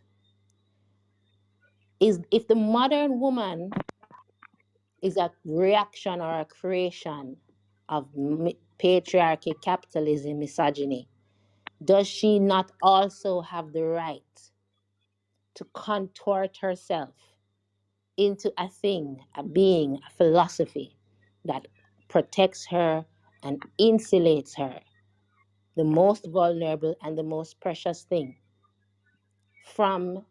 Speaker 1: if the modern woman is a reaction or a creation of patriarchy, capitalism, misogyny, does she not also have the right to contort herself into a thing, a being, a philosophy that protects her and insulates her the most vulnerable and the most precious thing from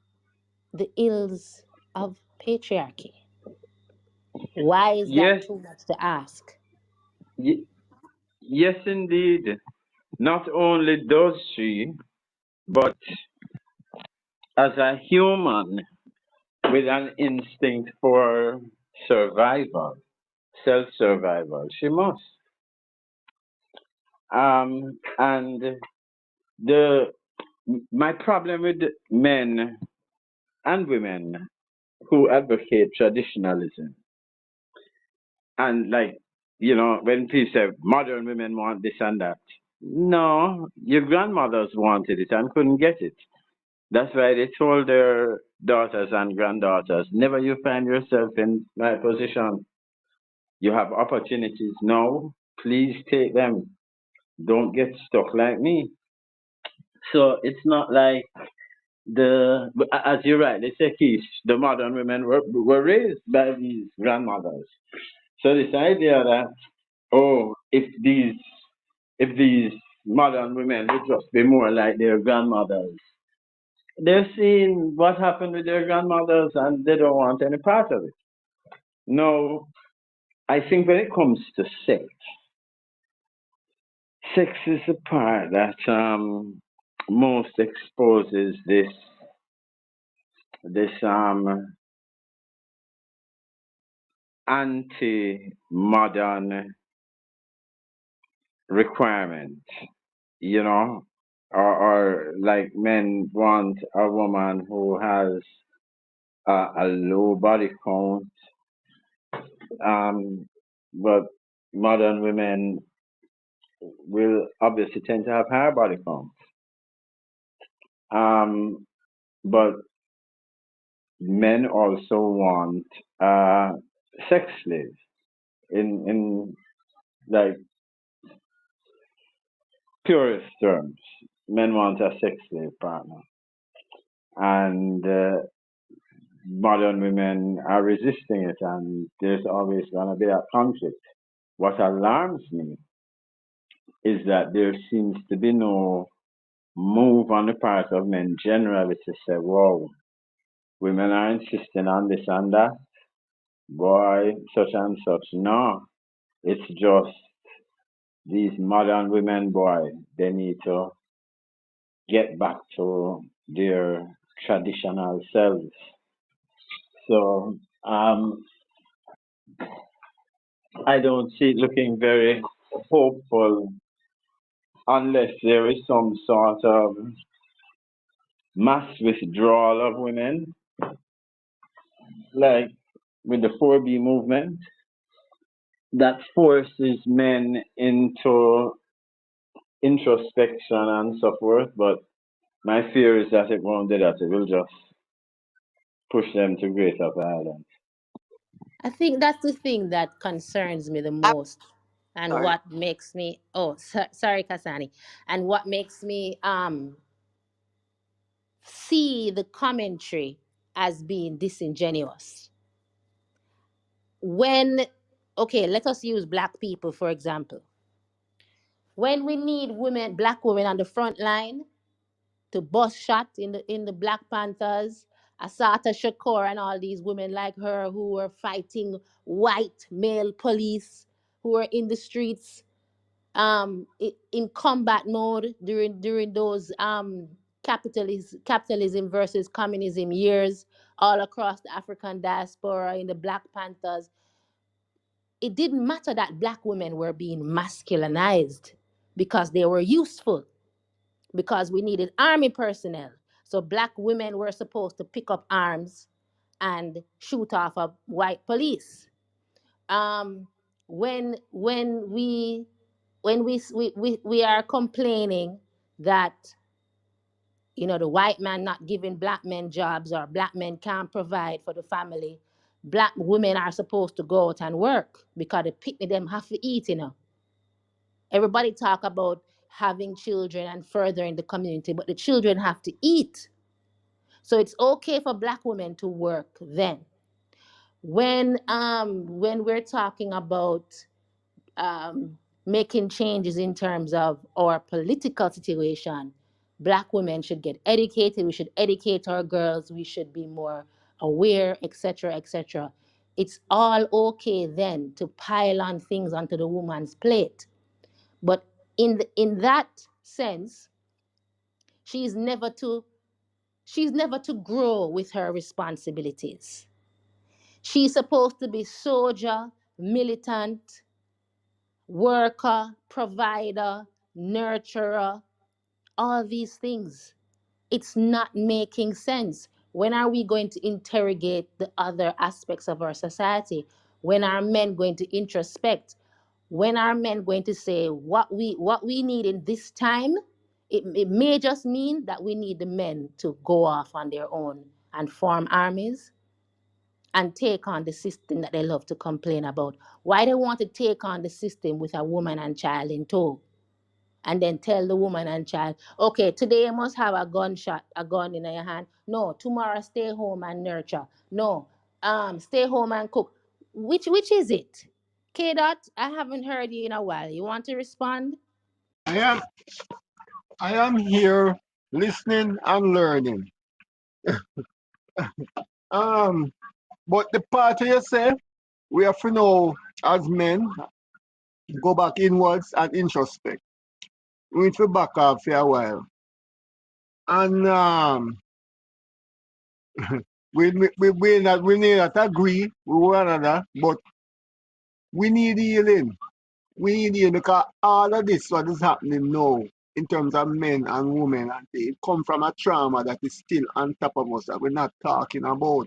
Speaker 1: the ills of patriarchy. Why is that
Speaker 7: Yes,
Speaker 1: too much to ask?
Speaker 7: y- yes, indeed. Not only does she, but as a human with an instinct for survival, self survival, she must. And the my problem with men and women who advocate traditionalism and like when people say modern women want this and that, no, your grandmothers wanted it and couldn't get it. That's why they told their daughters and granddaughters, never you find yourself in my position. You have opportunities now. Please take them. Don't get stuck like me. So it's not like as you rightly say, Keith, the modern women were raised by these grandmothers. So this idea that if these modern women would just be more like their grandmothers, they've seen what happened with their grandmothers and they don't want any part of it. No, I think when it comes to sex is the part that most exposes this anti-modern requirement, you know, or like men want a woman who has a low body count, um, but modern women will obviously tend to have higher body count. But men also want sex slaves in like purest terms. Men want a sex slave partner, and modern women are resisting it, and there's always going to be a conflict. What alarms me is that there seems to be no move on the part of men generally to say, whoa, women are insisting on this and that, boy, such and such. No, it's just these modern women, boy, they need to get back to their traditional selves. So I don't see it looking very hopeful unless there is some sort of mass withdrawal of women, like with the 4B movement, that forces men into introspection and so forth. But my fear is that it won't do that. It will just push them to greater violence.
Speaker 1: I think that's the thing that concerns me the
Speaker 3: I'm
Speaker 1: most, and
Speaker 3: sorry.
Speaker 1: what makes me, sorry, Kasani, and what makes me see the commentary as being disingenuous. When, okay, let us use black people for example. When we need women, black women on the front line to bust shot in the Black Panthers, Asata Shakur and all these women like her who were fighting white male police, who were in the streets in combat mode during those capitalism versus communism years all across the African diaspora in the Black Panthers. It didn't matter that black women were being masculinized because they were useful, because we needed army personnel. So black women were supposed to pick up arms and shoot off a white police. Um, when we are complaining that the white man not giving black men jobs, or black men can't provide for the family, black women are supposed to go out and work because the picnic them have to eat. Everybody talk about having children and furthering the community, but the children have to eat. So it's okay for black women to work then. When we're talking about um, making changes in terms of our political situation. Black women should get educated. We should educate our girls. We should be more aware, etc., etc. It's all okay then to pile on things onto the woman's plate, but in that sense, she's never to she's never to grow with her responsibilities. She's supposed to be soldier, militant, worker, provider, nurturer, all these things. It's not making sense. When are we going to interrogate the other aspects of our society? When are men going to introspect? When are men going to say what we need in this time? It may just mean that we need the men to go off on their own and form armies and take on the system that they love to complain about. Why they want to take on the system with a woman and child in tow? And then tell the woman and child, okay, today you must have a gun in your hand. No, tomorrow stay home and nurture. No, stay home and cook. Which is it? K Dot, I haven't heard you in a while. You want to respond?
Speaker 5: I am I am here listening and learning. Um, but the part where you say we have to know as men go back inwards and introspect. We need to back off for a while. And we need not agree with one another, but we need healing. We need healing because all of this what is happening now in terms of men and women and it come from a trauma that is still on top of us that we're not talking about.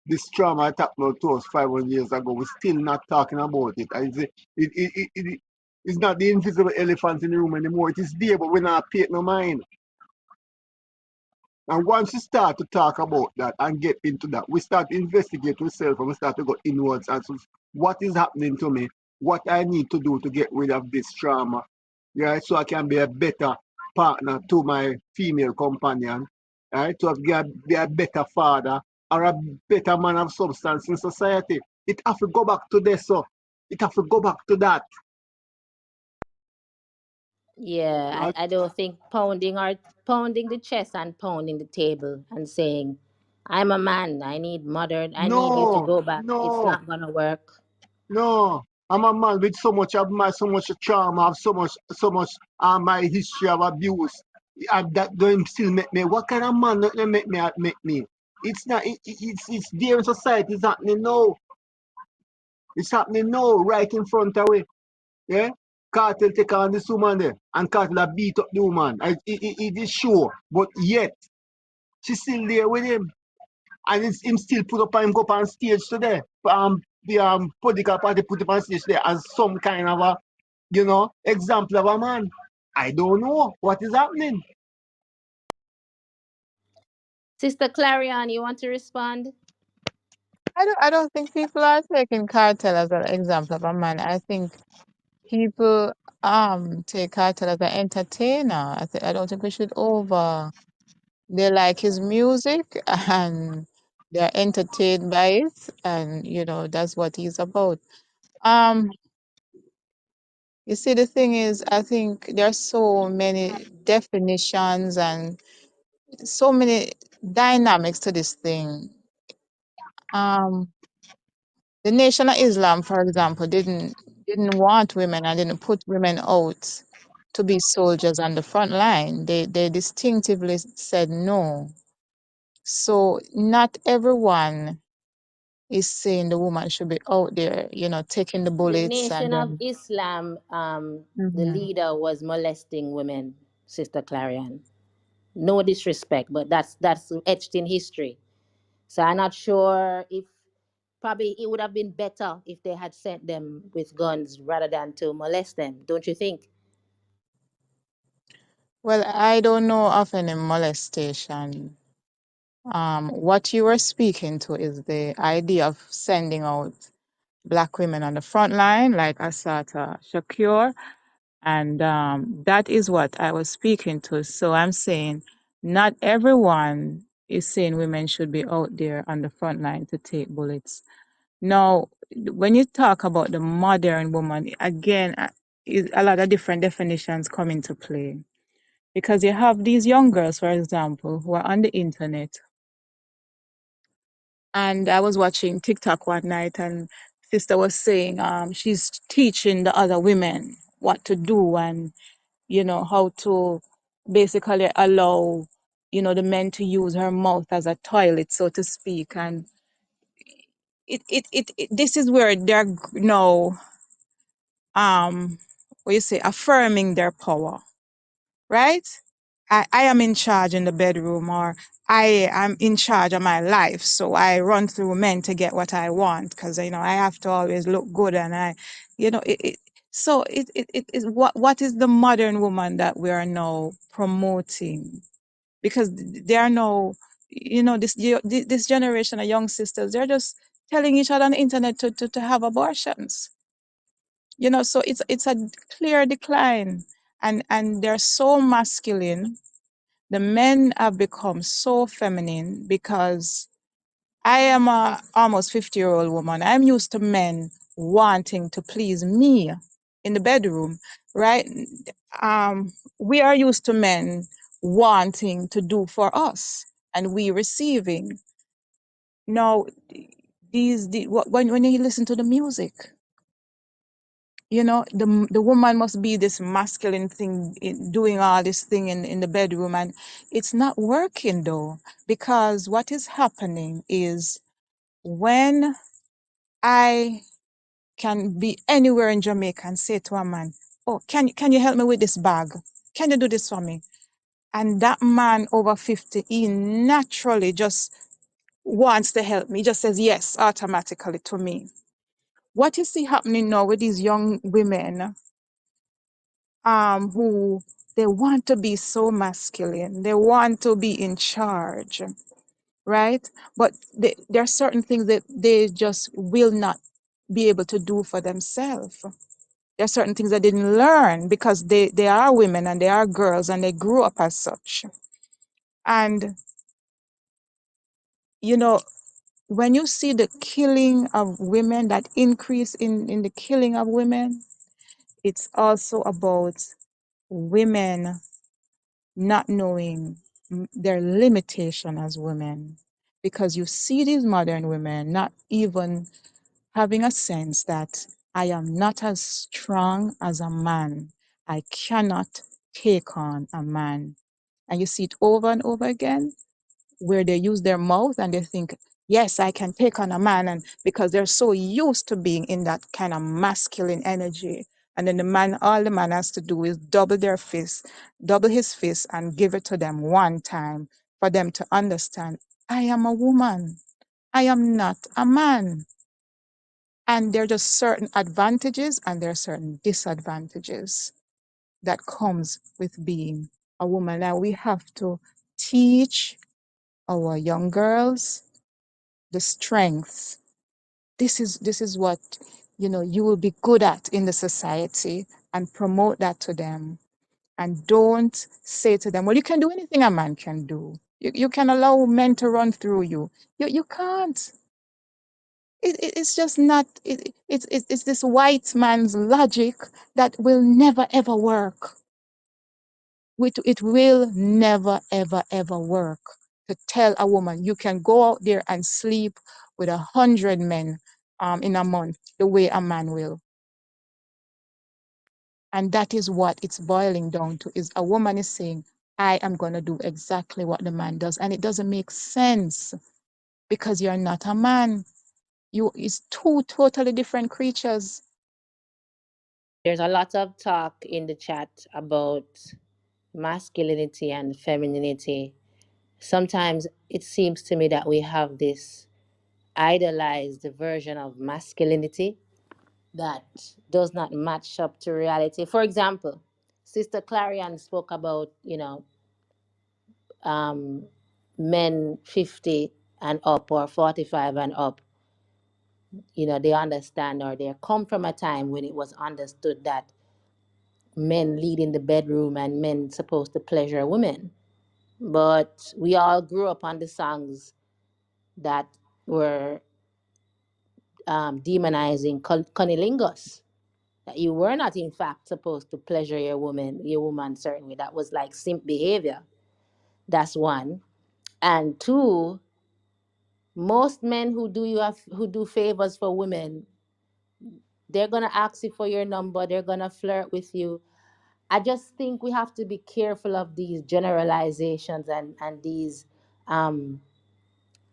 Speaker 5: This trauma that happened to us 500 years ago, we're still not talking about it. It's not the invisible elephant in the room anymore. It is there, but we're not paying no mind. And once we start to talk about that and get into that, we start to investigate ourselves and we start to go inwards and so what is happening to me, what I need to do to get rid of this trauma, right? So I can be a better partner to my female companion, right? To be a better father or a better man of substance in society. It have to go back to this, so it have to go back to that.
Speaker 1: Yeah,
Speaker 5: Right?
Speaker 1: I don't think pounding the chest and pounding the table and saying, I'm a man, I need you to
Speaker 5: No,
Speaker 1: go back. It's
Speaker 5: no.
Speaker 1: not gonna work.
Speaker 5: No, I'm a man with so much of my so much trauma, of so much my history of abuse. And that don't still make me. What kind of man don't make me? It's not. It's there in society. It's happening now. It's happening now, right in front of we. Yeah. Cartel take on this woman there, and Cartel a beat up the woman. It is sure, but yet she's still there with him. And it's him still put up and go up on stage today. The political party put up on stage there as some kind of a example of a man. I don't know what is happening.
Speaker 1: Sister Clarion, you want to respond?
Speaker 6: I don't think people are taking Cartel as an example of a man. I think people take Cartel as an entertainer. I don't think we should over. They like his music and they're entertained by it, and that's what he's about. Um, you see, the thing is, I think there's so many definitions and so many dynamics to this thing. The Nation of Islam, for example, didn't want women and didn't put women out to be soldiers on the front line. They distinctively said no. So not everyone is saying the woman should be out there, taking the
Speaker 1: The
Speaker 6: bullets and
Speaker 1: Nation of
Speaker 6: then.
Speaker 1: Islam, the
Speaker 6: Mhm.
Speaker 1: leader was molesting women, Sister Clarion. No disrespect, but that's etched in history. So I'm not sure if probably it would have been better if they had sent them with guns rather than to molest them, don't you think?
Speaker 6: Well, I don't know of any molestation. What you were speaking to is the idea of sending out Black women on the front line, like Asata Shakur, and that is what I was speaking to. So I'm saying not everyone is saying women should be out there on the front line to take bullets. Now, when you talk about the modern woman, again, a lot of different definitions come into play. Because you have these young girls, for example, who are on the internet. And I was watching TikTok one night, and sister was saying she's teaching the other women what to do, and how to basically allow the men to use her mouth as a toilet, so to speak. And this is where they're now what you say, affirming their power, right? I am in charge in the bedroom, or I am in charge of my life, so I run through men to get what I want, because I have to always look good. And it is what is the modern woman that we are now promoting? Because they are now, this generation of young sisters, they're just telling each other on the internet to have abortions. So it's a clear decline, and they're so masculine. The men have become so feminine, because I am a almost 50-year-old woman. I'm used to men wanting to please me in the bedroom, right? We are used to men wanting to do for us, and we receiving. Now, when you listen to the music, the woman must be this masculine thing, doing all this thing in the bedroom, and it's not working though, because what is happening is, when I can be anywhere in Jamaica and say to a man, oh, can you help me with this bag? Can you do this for me? And that man over 50, he naturally just wants to help me. He just says yes automatically to me. What you see happening now with these young women, who they want to be so masculine, they want to be in charge, right? But there are certain things that they just will not be able to do for themselves. There are certain things they didn't learn, because they are women and they are girls and they grew up as such. And when you see the killing of women, that increase in the killing of women, it's also about women not knowing their limitation as women. Because you see these modern women not even having a sense that I am not as strong as a man. I cannot take on a man. And you see it over and over again, where they use their mouth and they think, yes, I can take on a man. And because they're so used to being in that kind of masculine energy. And then all the man has to do is double his fist, and give it to them one time for them to understand, I am a woman. I am not a man. And there are just certain advantages and there are certain disadvantages that comes with being a woman. And we have to teach our young girls the strengths. This is what you will be good at in the society, and promote that to them. And don't say to them, well, you can do anything a man can do. You can allow men to run through you. You can't. It's just not. It's this white man's logic that will never ever work. It will never ever ever work to tell a woman you can go out there and sleep with 100 men in a month the way a man will. And that is what it's boiling down to, is a woman is saying, I am going to do exactly what the man does. And it doesn't make sense, because you're not a man. It's two totally different creatures.
Speaker 1: There's a lot of talk in the chat about masculinity and femininity. Sometimes it seems to me that we have this idolized version of masculinity that does not match up to reality. For example, Sister Clarion spoke about, um, men 50 and up, or 45 and up. They understand, or they come from a time when it was understood that men lead in the bedroom and men supposed to pleasure women. But we all grew up on the songs that were demonizing cunnilingus. that you were not in fact supposed to pleasure your woman certain way. That was like simp behavior. That's one. And two, most men who do favors for women, they're gonna ask you for your number, they're gonna flirt with you. I just think we have to be careful of these generalizations and these um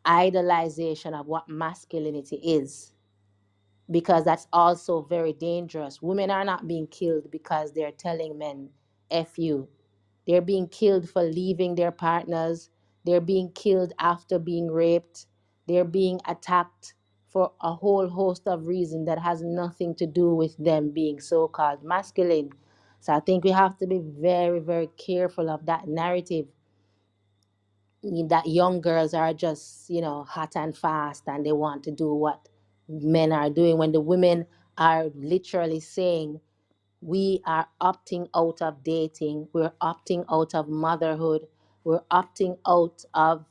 Speaker 1: idolization of what masculinity is, because that's also very dangerous. Women are not being killed because they're telling men F you. They're being killed for leaving their partners. They're being killed after being raped. They're being attacked for a whole host of reasons that has nothing to do with them being so-called masculine. So I think we have to be very, very careful of that narrative that young girls are just, hot and fast and they want to do what men are doing, when the women are literally saying, we are opting out of dating, we're opting out of motherhood, we're opting out of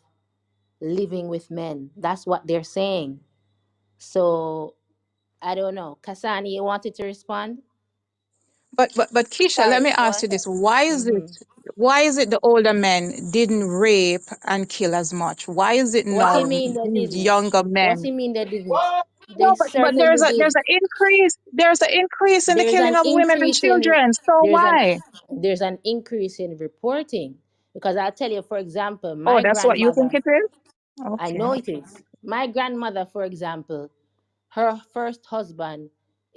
Speaker 1: living with men. That's what they're saying. So I don't know. Kasani, you wanted to respond?
Speaker 6: But Keisha, let
Speaker 1: Sorry,
Speaker 6: me
Speaker 1: go
Speaker 6: ask you
Speaker 1: ahead.
Speaker 6: this. Why is it the older men didn't rape and kill as much? Why is it
Speaker 1: What do you
Speaker 6: now
Speaker 1: mean they
Speaker 6: these
Speaker 1: didn't?
Speaker 6: younger
Speaker 1: What do
Speaker 6: men?
Speaker 1: you mean they didn't? They
Speaker 6: No, but there's
Speaker 1: certainly
Speaker 6: a
Speaker 1: did.
Speaker 6: there's an increase in the
Speaker 1: there's
Speaker 6: killing
Speaker 1: an
Speaker 6: of women and
Speaker 1: increase in
Speaker 6: children. So
Speaker 1: there's an
Speaker 6: why?
Speaker 1: there's an increase in reporting, because I'll tell you, for example,
Speaker 6: Oh,
Speaker 1: my
Speaker 6: that's what you think
Speaker 1: grandmother.
Speaker 6: it is?
Speaker 1: I
Speaker 6: Okay.
Speaker 1: know it is. My grandmother, for example, her first husband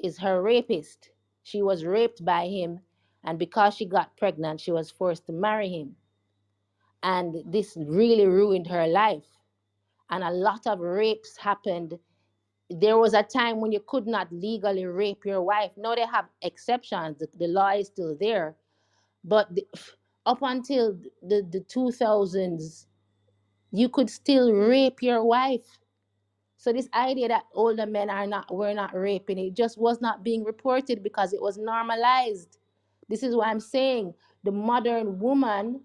Speaker 1: is her rapist. She was raped by him, and because she got pregnant, she was forced to marry him, and this really ruined her life. And a lot of rapes happened. There was a time when you could not legally rape your wife. Now they have exceptions. The law is still there, but up until the 2000s, you could still rape your wife. So this idea that older men were not raping, it just was not being reported because it was normalized. This is what I'm saying. The modern woman,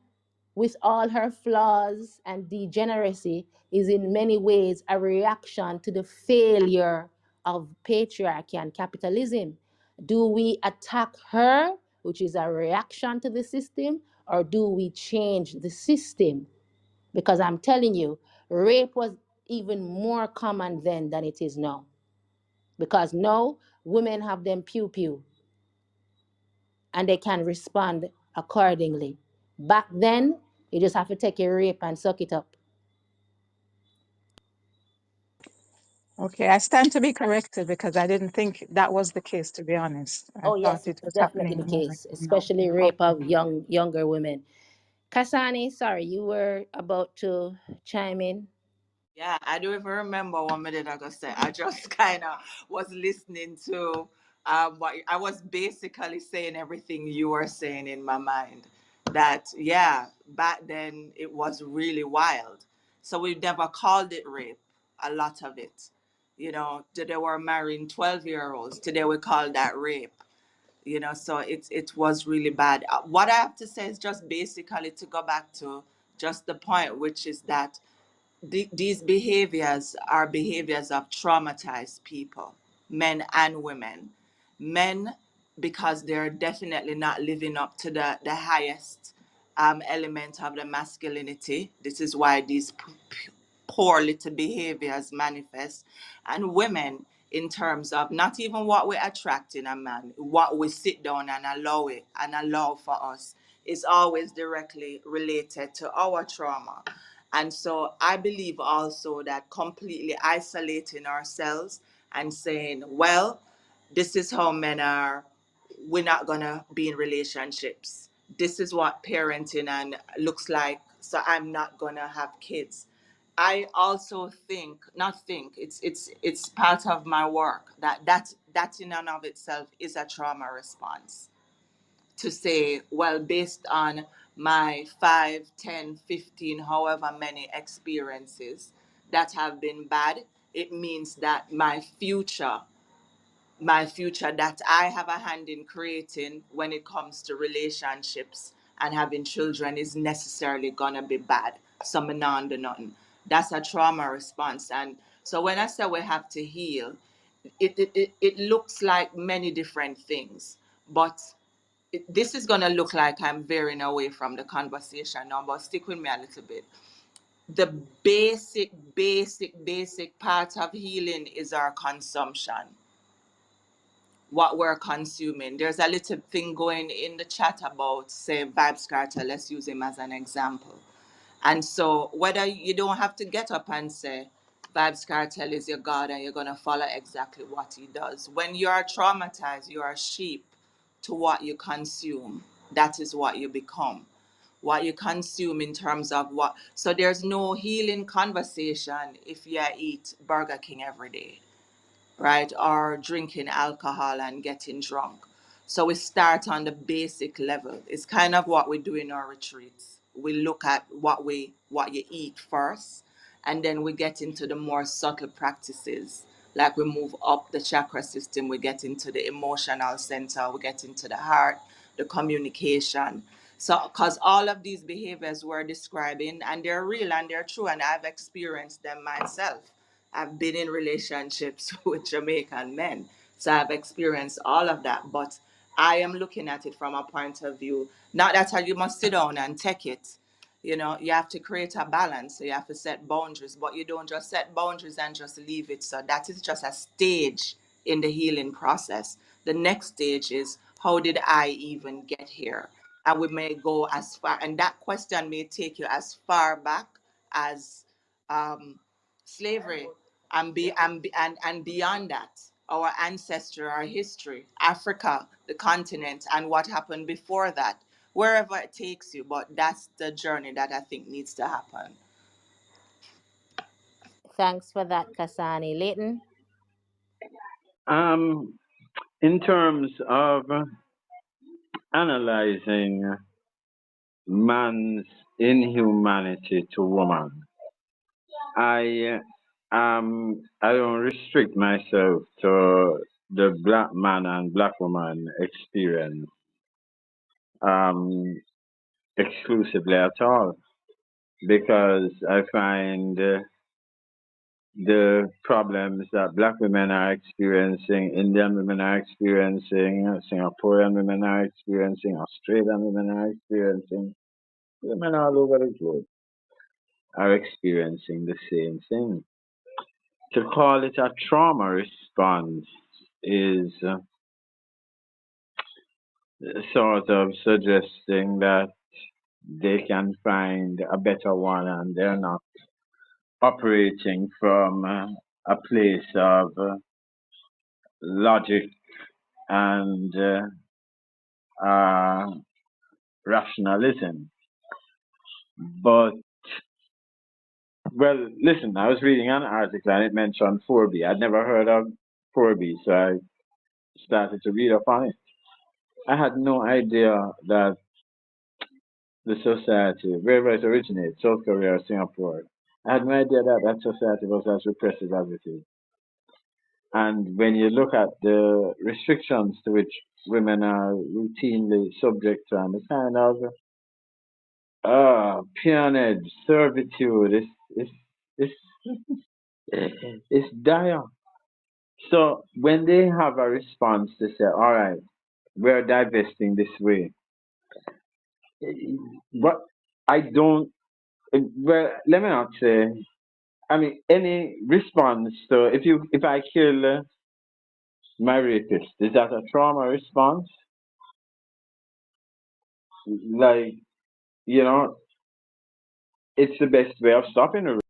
Speaker 1: with all her flaws and degeneracy, is in many ways a reaction to the failure of patriarchy and capitalism. Do we attack her, which is a reaction to the system, or do we change the system? Because I'm telling you, rape was even more common then than it is now. Because now women have them pew pew and they can respond accordingly. Back then, you just have to take a rape and suck it up.
Speaker 6: Okay, I stand to be corrected because I didn't think that was the case, to be honest. I
Speaker 1: Oh yes,
Speaker 6: thought
Speaker 1: it's
Speaker 6: it was
Speaker 1: definitely
Speaker 6: happening
Speaker 1: the
Speaker 6: more
Speaker 1: case,
Speaker 6: now.
Speaker 1: especially rape
Speaker 6: Okay.
Speaker 1: of younger women. Kasani, sorry, you were about to chime in.
Speaker 3: Yeah, I don't even remember what minute I gonna say. I just kind of was listening to what I was basically saying everything you were saying in my mind. That yeah, back then it was really wild. So we never called it rape. A lot of it, today we're marrying 12-year-olds. Today we call that rape. So it was really bad. What I have to say is just basically to go back to just the point, which is that these behaviors are behaviors of traumatized people, men and women. Men, because they're definitely not living up to the highest element of the masculinity. This is why these poor little behaviors manifest. And women, in terms of not even what we attract in a man, what we sit down and allow it and allow for us, is always directly related to our trauma. And so I believe also that completely isolating ourselves and saying, well, this is how men are, we're not going to be in relationships. This is what parenting and looks like, so I'm not going to have kids. I also think, not think, it's part of my work that in and of itself is a trauma response, to say, well, based on my 5, 10, 15, however many experiences that have been bad, it means that my future that I have a hand in creating when it comes to relationships and having children is necessarily gonna be bad. So me not do nothing. That's a trauma response. And so when I say we have to heal, it looks like many different things, but this is going to look like I'm veering away from the conversation now, but stick with me a little bit. The basic part of healing is our consumption, what we're consuming. There's a little thing going in the chat about, say, Vibes Cartel. Let's use him as an example. And so, whether you don't have to get up and say, Vibes Cartel is your God and you're going to follow exactly what he does. When you are traumatized, you are a sheep to what you consume. That is what you become. What you consume in terms of what. So, there's no healing conversation if you eat Burger King every day, right? Or drinking alcohol and getting drunk. So we start on the basic level. It's kind of what we do in our retreats. We look at what you eat first, and then we get into the more subtle practices. Like we move up the chakra system, we get into the emotional center, we get into the heart, the communication. So, because all of these behaviors we're describing, and they're real and they're true, and I've experienced them myself. I've been in relationships with Jamaican men. So I've experienced all of that. But I am looking at it from a point of view, not that you must sit down and take it. You know, you have to create a balance. So you have to set boundaries, but you don't just set boundaries and just leave it. So that is just a stage in the healing process. The next stage is, how did I even get here? And we may go as far, and that question may take you as far back as slavery, and beyond that, our ancestry, our history, Africa, the continent, and what happened before that, wherever it takes you. But that's the journey that I think needs to happen.
Speaker 1: Thanks for that, Kasani. Leighton?
Speaker 7: In terms of analyzing man's inhumanity to woman, I don't restrict myself to the black man and black woman experience exclusively at all, because I find the problems that black women are experiencing, Indian women are experiencing, Singaporean women are experiencing, Australian women are experiencing, women all over the globe are experiencing the same thing. To call it a trauma response is sort of suggesting that they can find a better one and they're not operating from a place of logic and rationalism. But, well, listen, I was reading an article and it mentioned 4B. I'd never heard of 4B, so I started to read up on it. I had no idea that the society, wherever it originates, South Korea or Singapore, I had no idea that that society was as repressive as it is. And when you look at the restrictions to which women are routinely subject to, and the kind of peonage, servitude, it's dire. So when they have a response to say, all right, we're divesting this way, what I don't, well, let me not say, I mean, any response to, if I kill my rapist, is that a trauma response? Like, you know, it's the best way of stopping a